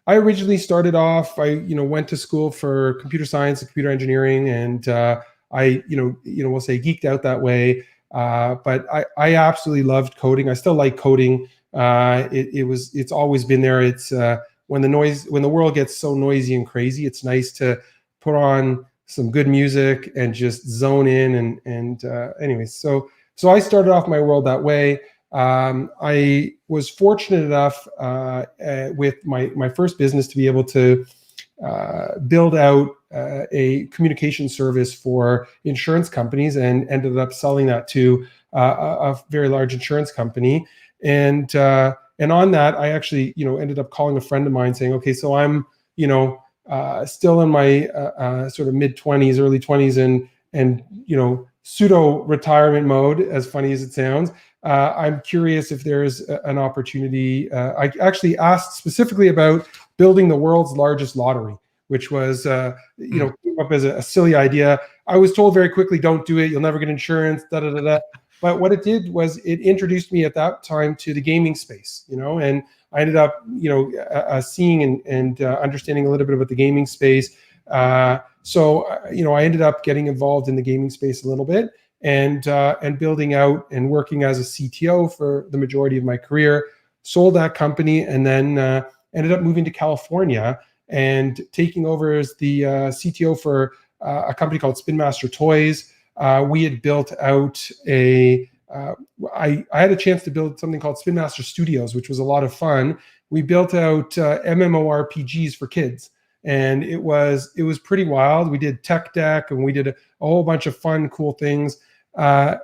I originally started off, I went to school for computer science and computer engineering, and I we'll say geeked out that way. But I absolutely loved coding. I still like coding. It's always been there. It's when the world gets so noisy and crazy, it's nice to put on some good music and just zone in. And anyways, so I started off my world that way. I was fortunate enough with my first business to be able to build out a communication service for insurance companies, and ended up selling that to a very large insurance company. And on that, I actually ended up calling a friend of mine saying, okay, so I'm still in my sort of mid-20s, early 20s, and pseudo retirement mode, as funny as it sounds. I'm curious if there's an opportunity. I actually asked specifically about building the world's largest lottery, which was came up as a silly idea. I was told very quickly, don't do it, you'll never get insurance, da da da da. But what it did was it introduced me at that time to the gaming space, and I ended up, seeing and understanding a little bit about the gaming space. So I ended up getting involved in the gaming space a little bit, and building out and working as a CTO for the majority of my career. Sold that company, and then ended up moving to California and taking over as the CTO for a company called Spin Master Toys. We had built out I had a chance to build something called Spin Master Studios, which was a lot of fun. We built out MMORPGs for kids, and it was pretty wild. We did tech deck, and we did a whole bunch of fun, cool things. I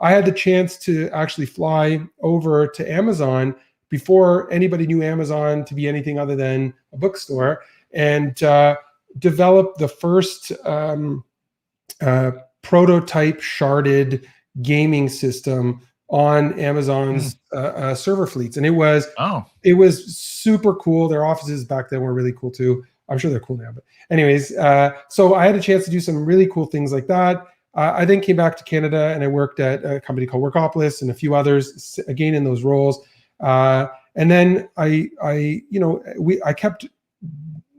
had the chance to actually fly over to Amazon before anybody knew Amazon to be anything other than a bookstore, and develop the first prototype sharded gaming system on Amazon's server fleets. And it was super cool. Their offices back then were really cool too. I'm sure they're cool now, but anyways, so I had a chance to do some really cool things like that. I then came back to Canada, and I worked at a company called Workopolis and a few others, again in those roles. And then I kept,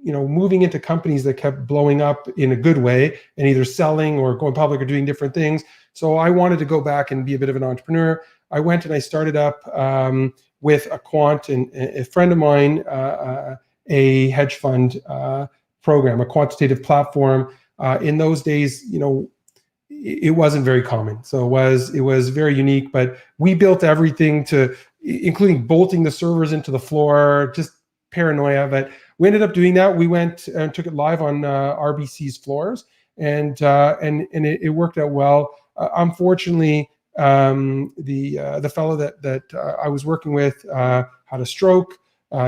moving into companies that kept blowing up in a good way, and either selling or going public or doing different things. So I wanted to go back and be a bit of an entrepreneur. I went and I started up with a quant and a friend of mine, a hedge fund program, a quantitative platform. In those days, it wasn't very common. So it was very unique, but we built everything including bolting the servers into the floor, just paranoia. But we ended up doing that. We went and took it live on RBC's floors, and it worked out well. Unfortunately, the fellow that I was working with had a stroke.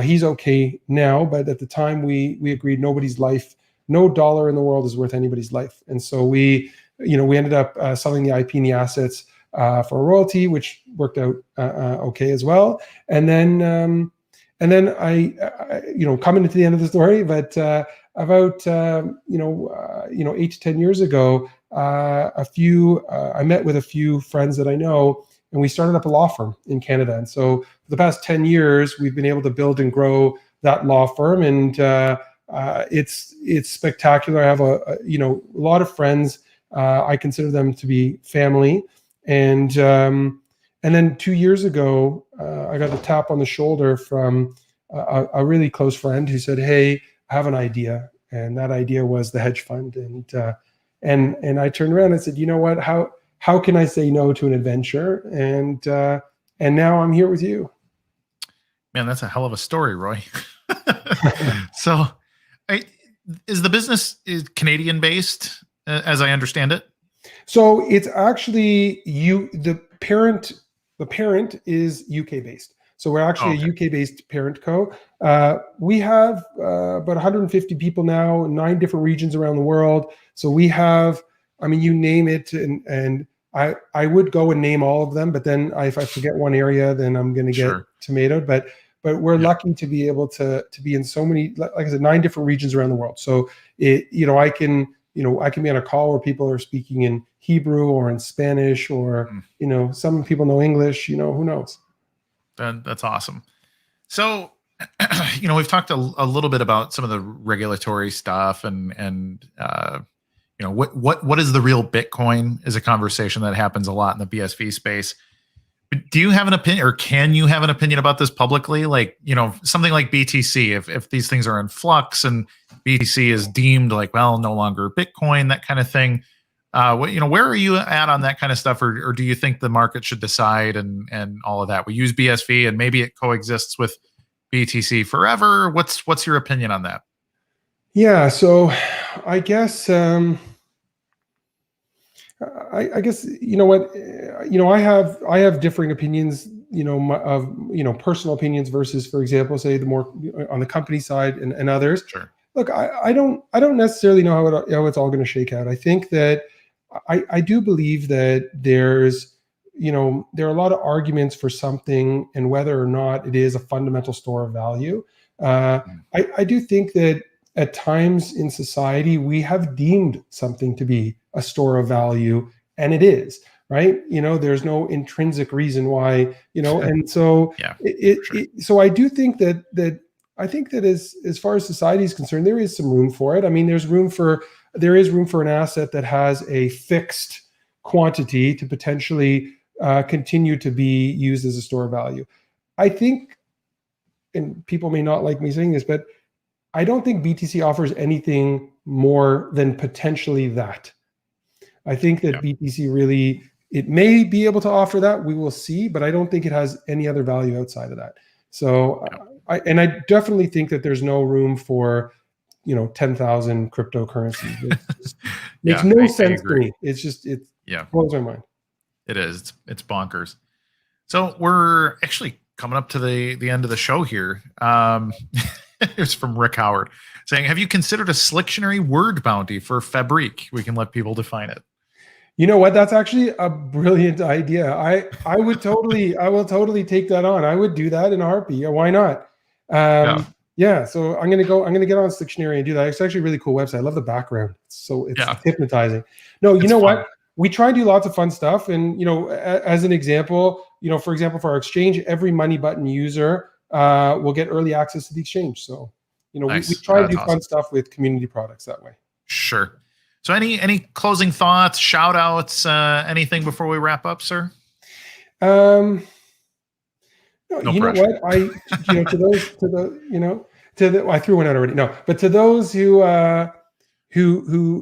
He's okay now, but at the time we agreed no dollar in the world is worth anybody's life. And so we ended up selling the IP and the assets for a royalty, which worked out okay as well. And then And then coming to the end of the story, but about 8 to 10 years ago, I met with a few friends that I know, and we started up a law firm in Canada. And so for the past 10 years, we've been able to build and grow that law firm, and it's spectacular. I have a lot of friends. I consider them to be family, and then 2 years ago, I got a tap on the shoulder from a really close friend who said, "Hey, I have an idea," and that idea was the hedge fund. And I turned around and said, "You know what? How can I say no to an adventure?" And now I'm here with you. Man, that's a hell of a story, Roy. So, is the business Canadian based, as I understand it? So it's actually the parent is UK based. So we're actually a UK based parent co. We have about 150 people now, 9 different regions around the world. So we have, I mean, you name it, and I would go and name all of them, but then if I forget one area, then I'm going to get tomatoed. But we're lucky to be able to be in so many, like I said, 9 different regions around the world. So I can be on a call where people are speaking in Hebrew or in Spanish, or some people know English. Who knows? That's awesome. So, we've talked a little bit about some of the regulatory stuff, and what is the real Bitcoin is a conversation that happens a lot in the BSV space. Do you have an opinion, or can you have an opinion about this publicly? Like, something like BTC, if these things are in flux and BTC is deemed like, well, no longer Bitcoin, that kind of thing. Where are you at on that kind of stuff, or do you think the market should decide and all of that? We use BSV and maybe it coexists with BTC forever. What's your opinion on that? Yeah, so I guess I guess what I have differing opinions, of personal opinions versus, for example, say the more on the company side and others. Sure. Look, I don't necessarily know how it's all going to shake out. I think that I do believe that there are a lot of arguments for something and whether or not it is a fundamental store of value. I do think that at times in society, we have deemed something to be a store of value, and it is, right? There's no intrinsic reason why, and so so I do think that I think that as far as society is concerned, there is some room for it. I mean, there is room for an asset that has a fixed quantity to potentially continue to be used as a store of value. I think, and people may not like me saying this, but I don't think BTC offers anything more than potentially that. I think that BTC really, it may be able to offer that. We will see, but I don't think it has any other value outside of that. So I definitely think that there's no room for 10,000 cryptocurrencies. It makes no sense to me. It's just it blows my mind. It is. It's bonkers. So we're actually coming up to the end of the show here. It's from Rick Howard saying, "Have you considered a Slictionary word bounty for Fabriik? We can let people define it." You know what? That's actually a brilliant idea. I will totally take that on. I would do that in a heartbeat. Yeah, why not? So I'm gonna get on Slictionary and do that. It's actually a really cool website. I love the background. It's hypnotizing. No, you know what? We try and do lots of fun stuff. And as an example, for example, for our exchange, every Money Button user will get early access to the exchange. So we try to do fun stuff with community products that way. Sure. So any closing thoughts, shout outs, anything before we wrap up, sir? No pressure. I threw one out already. No, but to those who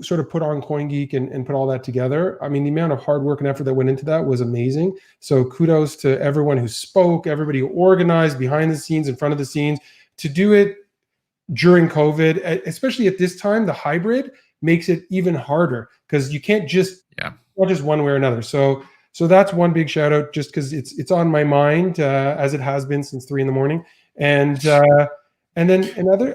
sort of put on CoinGeek and put all that together, I mean, the amount of hard work and effort that went into that was amazing. So kudos to everyone who spoke, everybody who organized behind the scenes, in front of the scenes, to do it during COVID, especially at this time. The hybrid makes it even harder because you can't just not just one way or another. So that's one big shout out, just because it's on my mind as it has been since 3 a.m. And then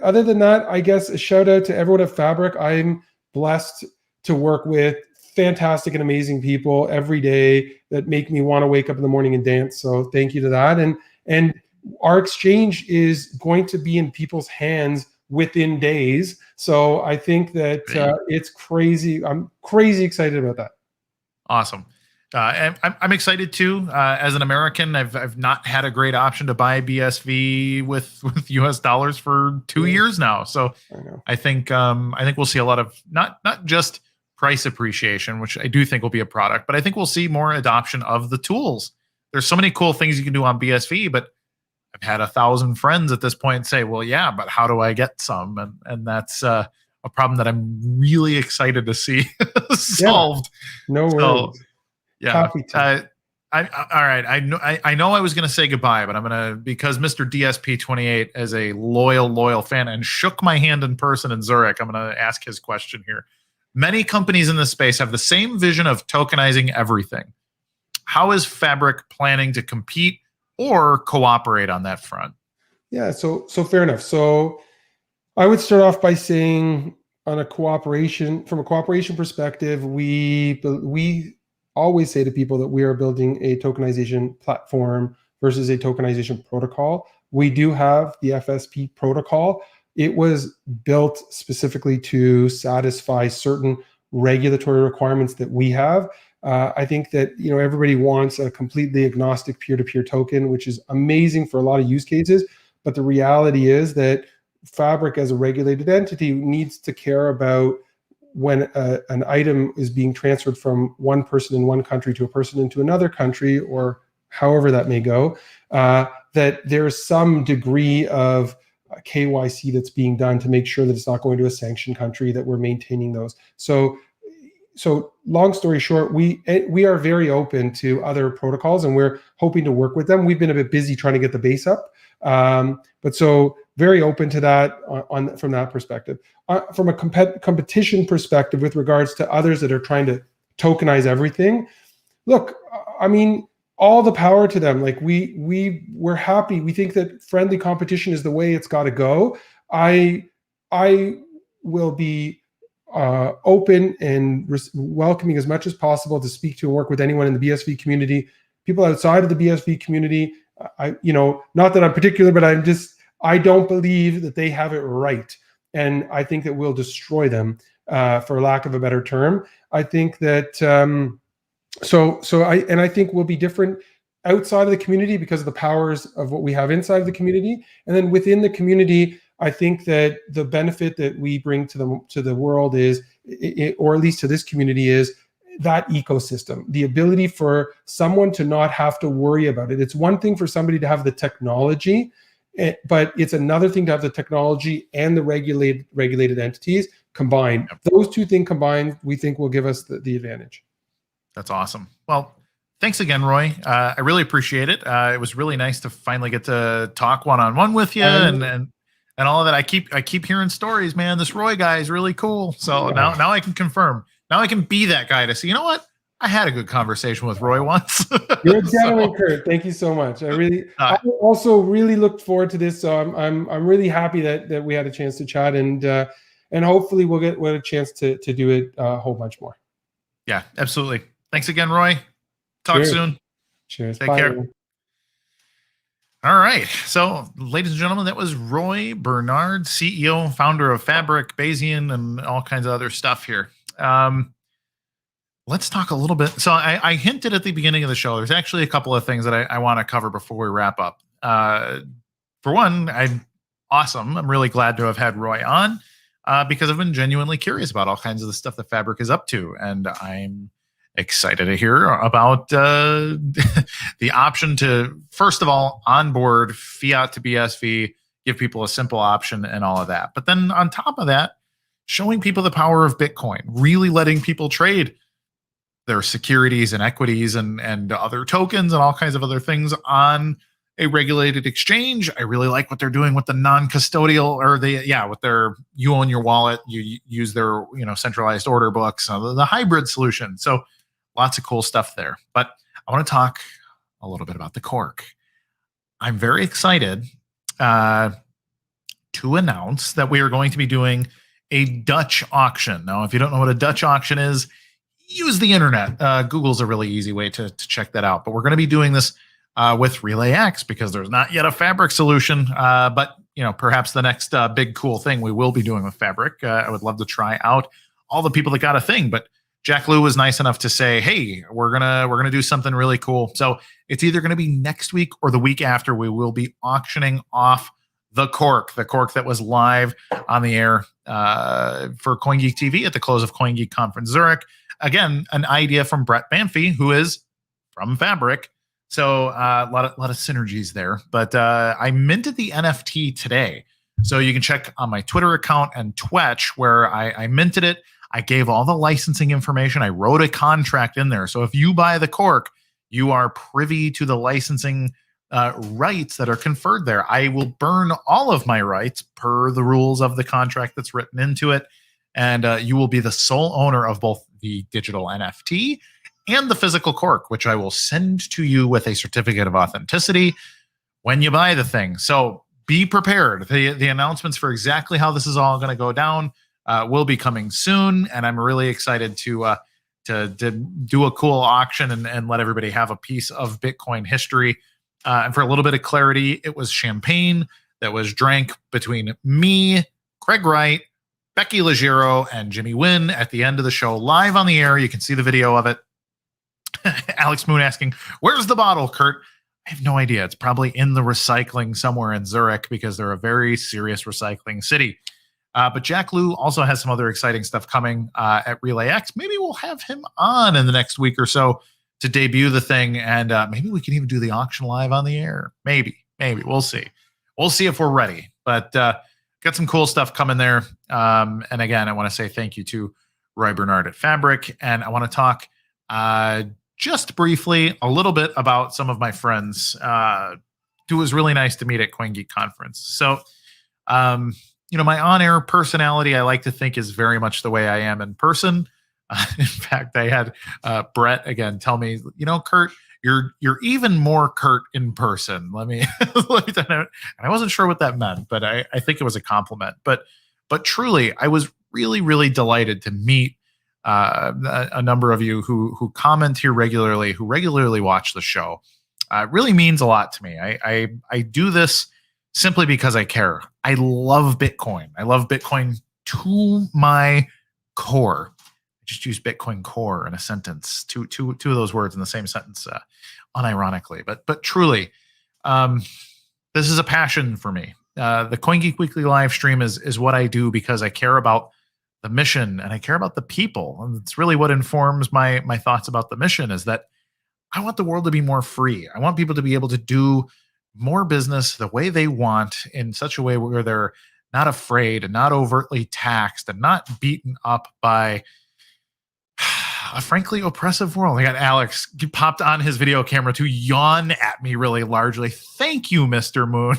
other than that, I guess a shout out to everyone at Fabriik. I'm blessed to work with fantastic and amazing people every day that make me want to wake up in the morning and dance. So thank you to that. And our exchange is going to be in people's hands within days. So I think that it's crazy. I'm crazy excited about that. Awesome. And I'm excited too. As an American, I've not had a great option to buy BSV with US dollars for 2 years now. So I think we'll see a lot of not just price appreciation, which I do think will be a product, but I think we'll see more adoption of the tools. There's so many cool things you can do on BSV, but I've had 1,000 friends at this point say, well, yeah, but how do I get some? And that's a problem that I'm really excited to see solved. Yeah, no worries. Yeah. Happy to. All right. I know I was going to say goodbye, but I'm going to, because Mr. DSP28 is a loyal fan and shook my hand in person in Zurich, I'm going to ask his question here. Many companies in this space have the same vision of tokenizing everything. How is Fabriik planning to compete or cooperate on that front? Yeah, so fair enough. So I would start off by saying, from a cooperation perspective, we always say to people that we are building a tokenization platform versus a tokenization protocol. We do have the FSP protocol. It was built specifically to satisfy certain regulatory requirements that we have. I think that everybody wants a completely agnostic peer-to-peer token, which is amazing for a lot of use cases. But the reality is that Fabriik, as a regulated entity, needs to care about when an item is being transferred from one person in one country to a person into another country, or however that may go, that there's some degree of KYC that's being done to make sure that it's not going to a sanctioned country, that we're maintaining those. So long story short, we are very open to other protocols, and we're hoping to work with them. We've been a bit busy trying to get the base up, but so very open to that from that perspective. From a competition perspective, with regards to others that are trying to tokenize everything, look, I mean, all the power to them. Like we're happy. We think that friendly competition is the way it's got to go. I will be open and welcoming as much as possible to speak to and work with anyone in the BSV community, people outside of the BSV community. Not that I'm particular, but I don't believe that they have it right. And I think that we'll destroy them, for lack of a better term. I think that, I think we'll be different outside of the community because of the powers of what we have inside of the community. And then within the community, I think that the benefit that we bring to the world is, or at least to this community, is that ecosystem, the ability for someone to not have to worry about it. It's one thing for somebody to have the technology, but it's another thing to have the technology and the regulated entities combined. Yep. Those two things combined, we think, will give us the advantage. That's awesome. Well, thanks again, Roy. I really appreciate it. It was really nice to finally get to talk one-on-one with you and all of that. I keep hearing stories, man. This Roy guy is really cool. So now I can confirm. Now I can be that guy to say, you know what? I had a good conversation with Roy once. You're a gentleman, Kurt. Thank you so much. I also really looked forward to this. So I'm really happy that we had a chance to chat, and hopefully we'll get a chance to do it a whole bunch more. Yeah, absolutely. Thanks again, Roy. Talk soon. Cheers. Take care. Man. All right. So, ladies and gentlemen, that was Roy Bernhard, CEO, founder of Fabriik, Bayesian, and all kinds of other stuff here. Let's talk a little bit. So I hinted at the beginning of the show, there's actually a couple of things that I want to cover before we wrap up. For one, I'm really glad to have had Roy on because I've been genuinely curious about all kinds of the stuff that Fabriik is up to. And I'm excited to hear about the option to, first of all, onboard fiat to BSV, give people a simple option and all of that. But then on top of that, showing people the power of Bitcoin, really letting people trade their securities and equities and other tokens and all kinds of other things on a regulated exchange. I really like what they're doing with the non-custodial, or with their, you own your wallet, you use their centralized order books, the hybrid solution. So lots of cool stuff there. But I want to talk a little bit about the Cork. I'm very excited to announce that we are going to be doing a Dutch auction. Now, if you don't know what a Dutch auction is, use the internet. Google's a really easy way to check that out. But we're going to be doing this with Relay X, because there's not yet a Fabriik solution. But perhaps the next big cool thing we will be doing with Fabriik. I would love to try out all the people that got a thing, but Jack Lew was nice enough to say, "Hey, we're gonna do something really cool." So it's either gonna be next week or the week after. We will be auctioning off the Cork that was live on the air for CoinGeek TV at the close of CoinGeek Conference Zurich. Again, an idea from Brett Banfi, who is from Fabriik. So a lot of synergies there. But I minted the NFT today, so you can check on my Twitter account and Twitch where I minted it. I gave all the licensing information. I wrote a contract in there. So if you buy the Cork, you are privy to the licensing rights that are conferred there. I will burn all of my rights per the rules of the contract that's written into it. And you will be the sole owner of both the digital NFT and the physical Cork, which I will send to you with a certificate of authenticity when you buy the thing. So be prepared. The announcements for exactly how this is all going to go down will be coming soon, and I'm really excited to do a cool auction and let everybody have a piece of Bitcoin history. And for a little bit of clarity, it was champagne that was drank between me, Craig Wright, Becky Legero, and Jimmy Wynn at the end of the show, live on the air. You can see the video of it. Alex Moon asking, "Where's the bottle, Kurt?" I have no idea. It's probably in the recycling somewhere in Zurich, because they're a very serious recycling city. But Jack Lew also has some other exciting stuff coming at Relay X. Maybe we'll have him on in the next week or so to debut the thing, and maybe we can even do the auction live on the air. Maybe we'll see. We'll see if we're ready. But got some cool stuff coming there. And again, I want to say thank you to Roy Bernhard at Fabriik, and I want to talk just briefly a little bit about some of my friends who was really nice to meet at CoinGeek Conference. So, my on-air personality, I like to think, is very much the way I am in person. In fact, I had Brett again tell me, "Kurt, you're even more Kurt in person." Let me, and I wasn't sure what that meant, but I think it was a compliment. But truly, I was really, really delighted to meet a number of you who comment here regularly, who regularly watch the show. It really means a lot to me. I do this simply because I care. I love Bitcoin. I love Bitcoin to my core. I just use Bitcoin core in a sentence, two of those words in the same sentence, unironically. But truly, this is a passion for me. The CoinGeek Weekly live stream is what I do because I care about the mission and I care about the people. And it's really what informs my thoughts about the mission, is that I want the world to be more free. I want people to be able to do more business the way they want, in such a way where they're not afraid and not overtly taxed and not beaten up by a frankly oppressive world. I got Alex popped on his video camera to yawn at me really largely. Thank you, Mr. Moon.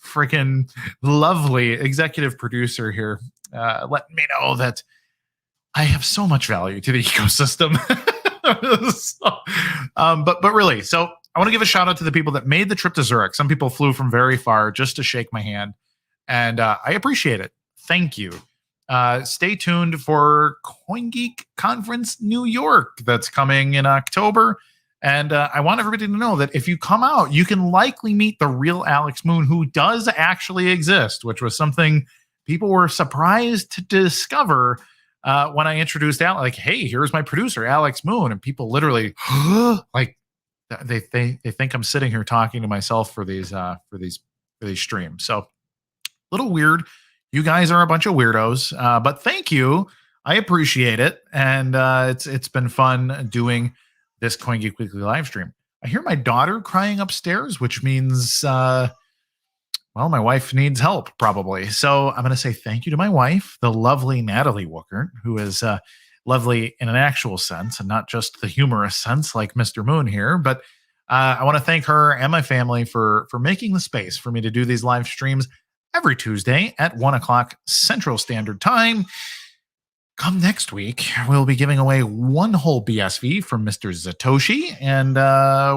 Freaking lovely executive producer here. Letting me know that I have so much value to the ecosystem. But really, so I want to give a shout out to the people that made the trip to Zurich. Some people flew from very far just to shake my hand, and I appreciate it. Thank you. Stay tuned for CoinGeek Conference New York that's coming in October. And I want everybody to know that if you come out, you can likely meet the real Alex Moon, who does actually exist, which was something people were surprised to discover when I introduced Alex. Like, "Hey, here's my producer, Alex Moon," and people literally like they think I'm sitting here talking to myself for these streams. So a little weird. You guys are a bunch of weirdos, but thank you. I appreciate it, and it's been fun doing this CoinGeek Weekly live stream. I hear my daughter crying upstairs, which means, well, my wife needs help probably. So I'm going to say thank you to my wife, the lovely Natalie Wuckert, who is lovely in an actual sense and not just the humorous sense like Mr. Moon here. But I want to thank her and my family for making the space for me to do these live streams every Tuesday at 1 o'clock Central Standard Time. Come next week, we'll be giving away one whole BSV from Mr. Satoshi, and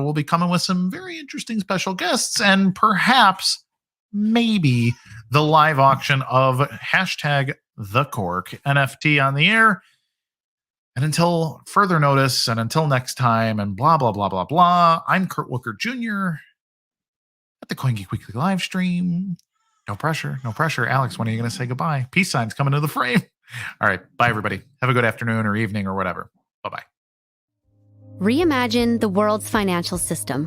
we'll be coming with some very interesting special guests, and perhaps, maybe, the live auction of #TheCork NFT on the air. And until further notice, and until next time, and blah, blah, blah, blah, blah, I'm Wuckert Jr. at the CoinGeek Weekly Livestream. No pressure, no pressure. Alex, when are you going to say goodbye? Peace signs coming to the frame. All right. Bye, everybody. Have a good afternoon or evening or whatever. Bye-bye. Reimagine the world's financial system.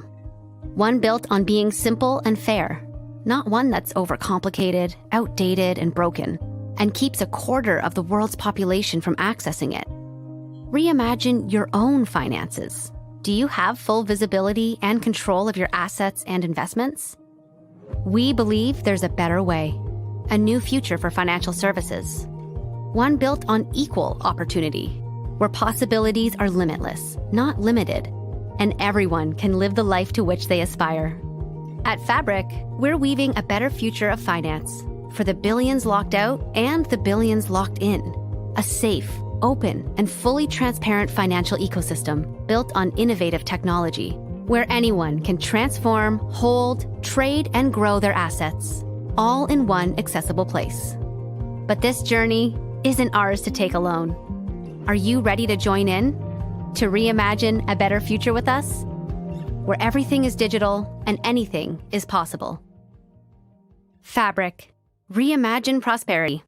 One built on being simple and fair, not one that's overcomplicated, outdated, and broken, and keeps a quarter of the world's population from accessing it. Reimagine your own finances. Do you have full visibility and control of your assets and investments? We believe there's a better way, a new future for financial services. One built on equal opportunity, where possibilities are limitless, not limited, and everyone can live the life to which they aspire. At Fabriik, we're weaving a better future of finance for the billions locked out and the billions locked in. A safe, open, and fully transparent financial ecosystem built on innovative technology, where anyone can transform, hold, trade, and grow their assets, all in one accessible place. But this journey isn't ours to take alone. Are you ready to join in? To reimagine a better future with us? Where everything is digital and anything is possible. Fabriik. Reimagine prosperity.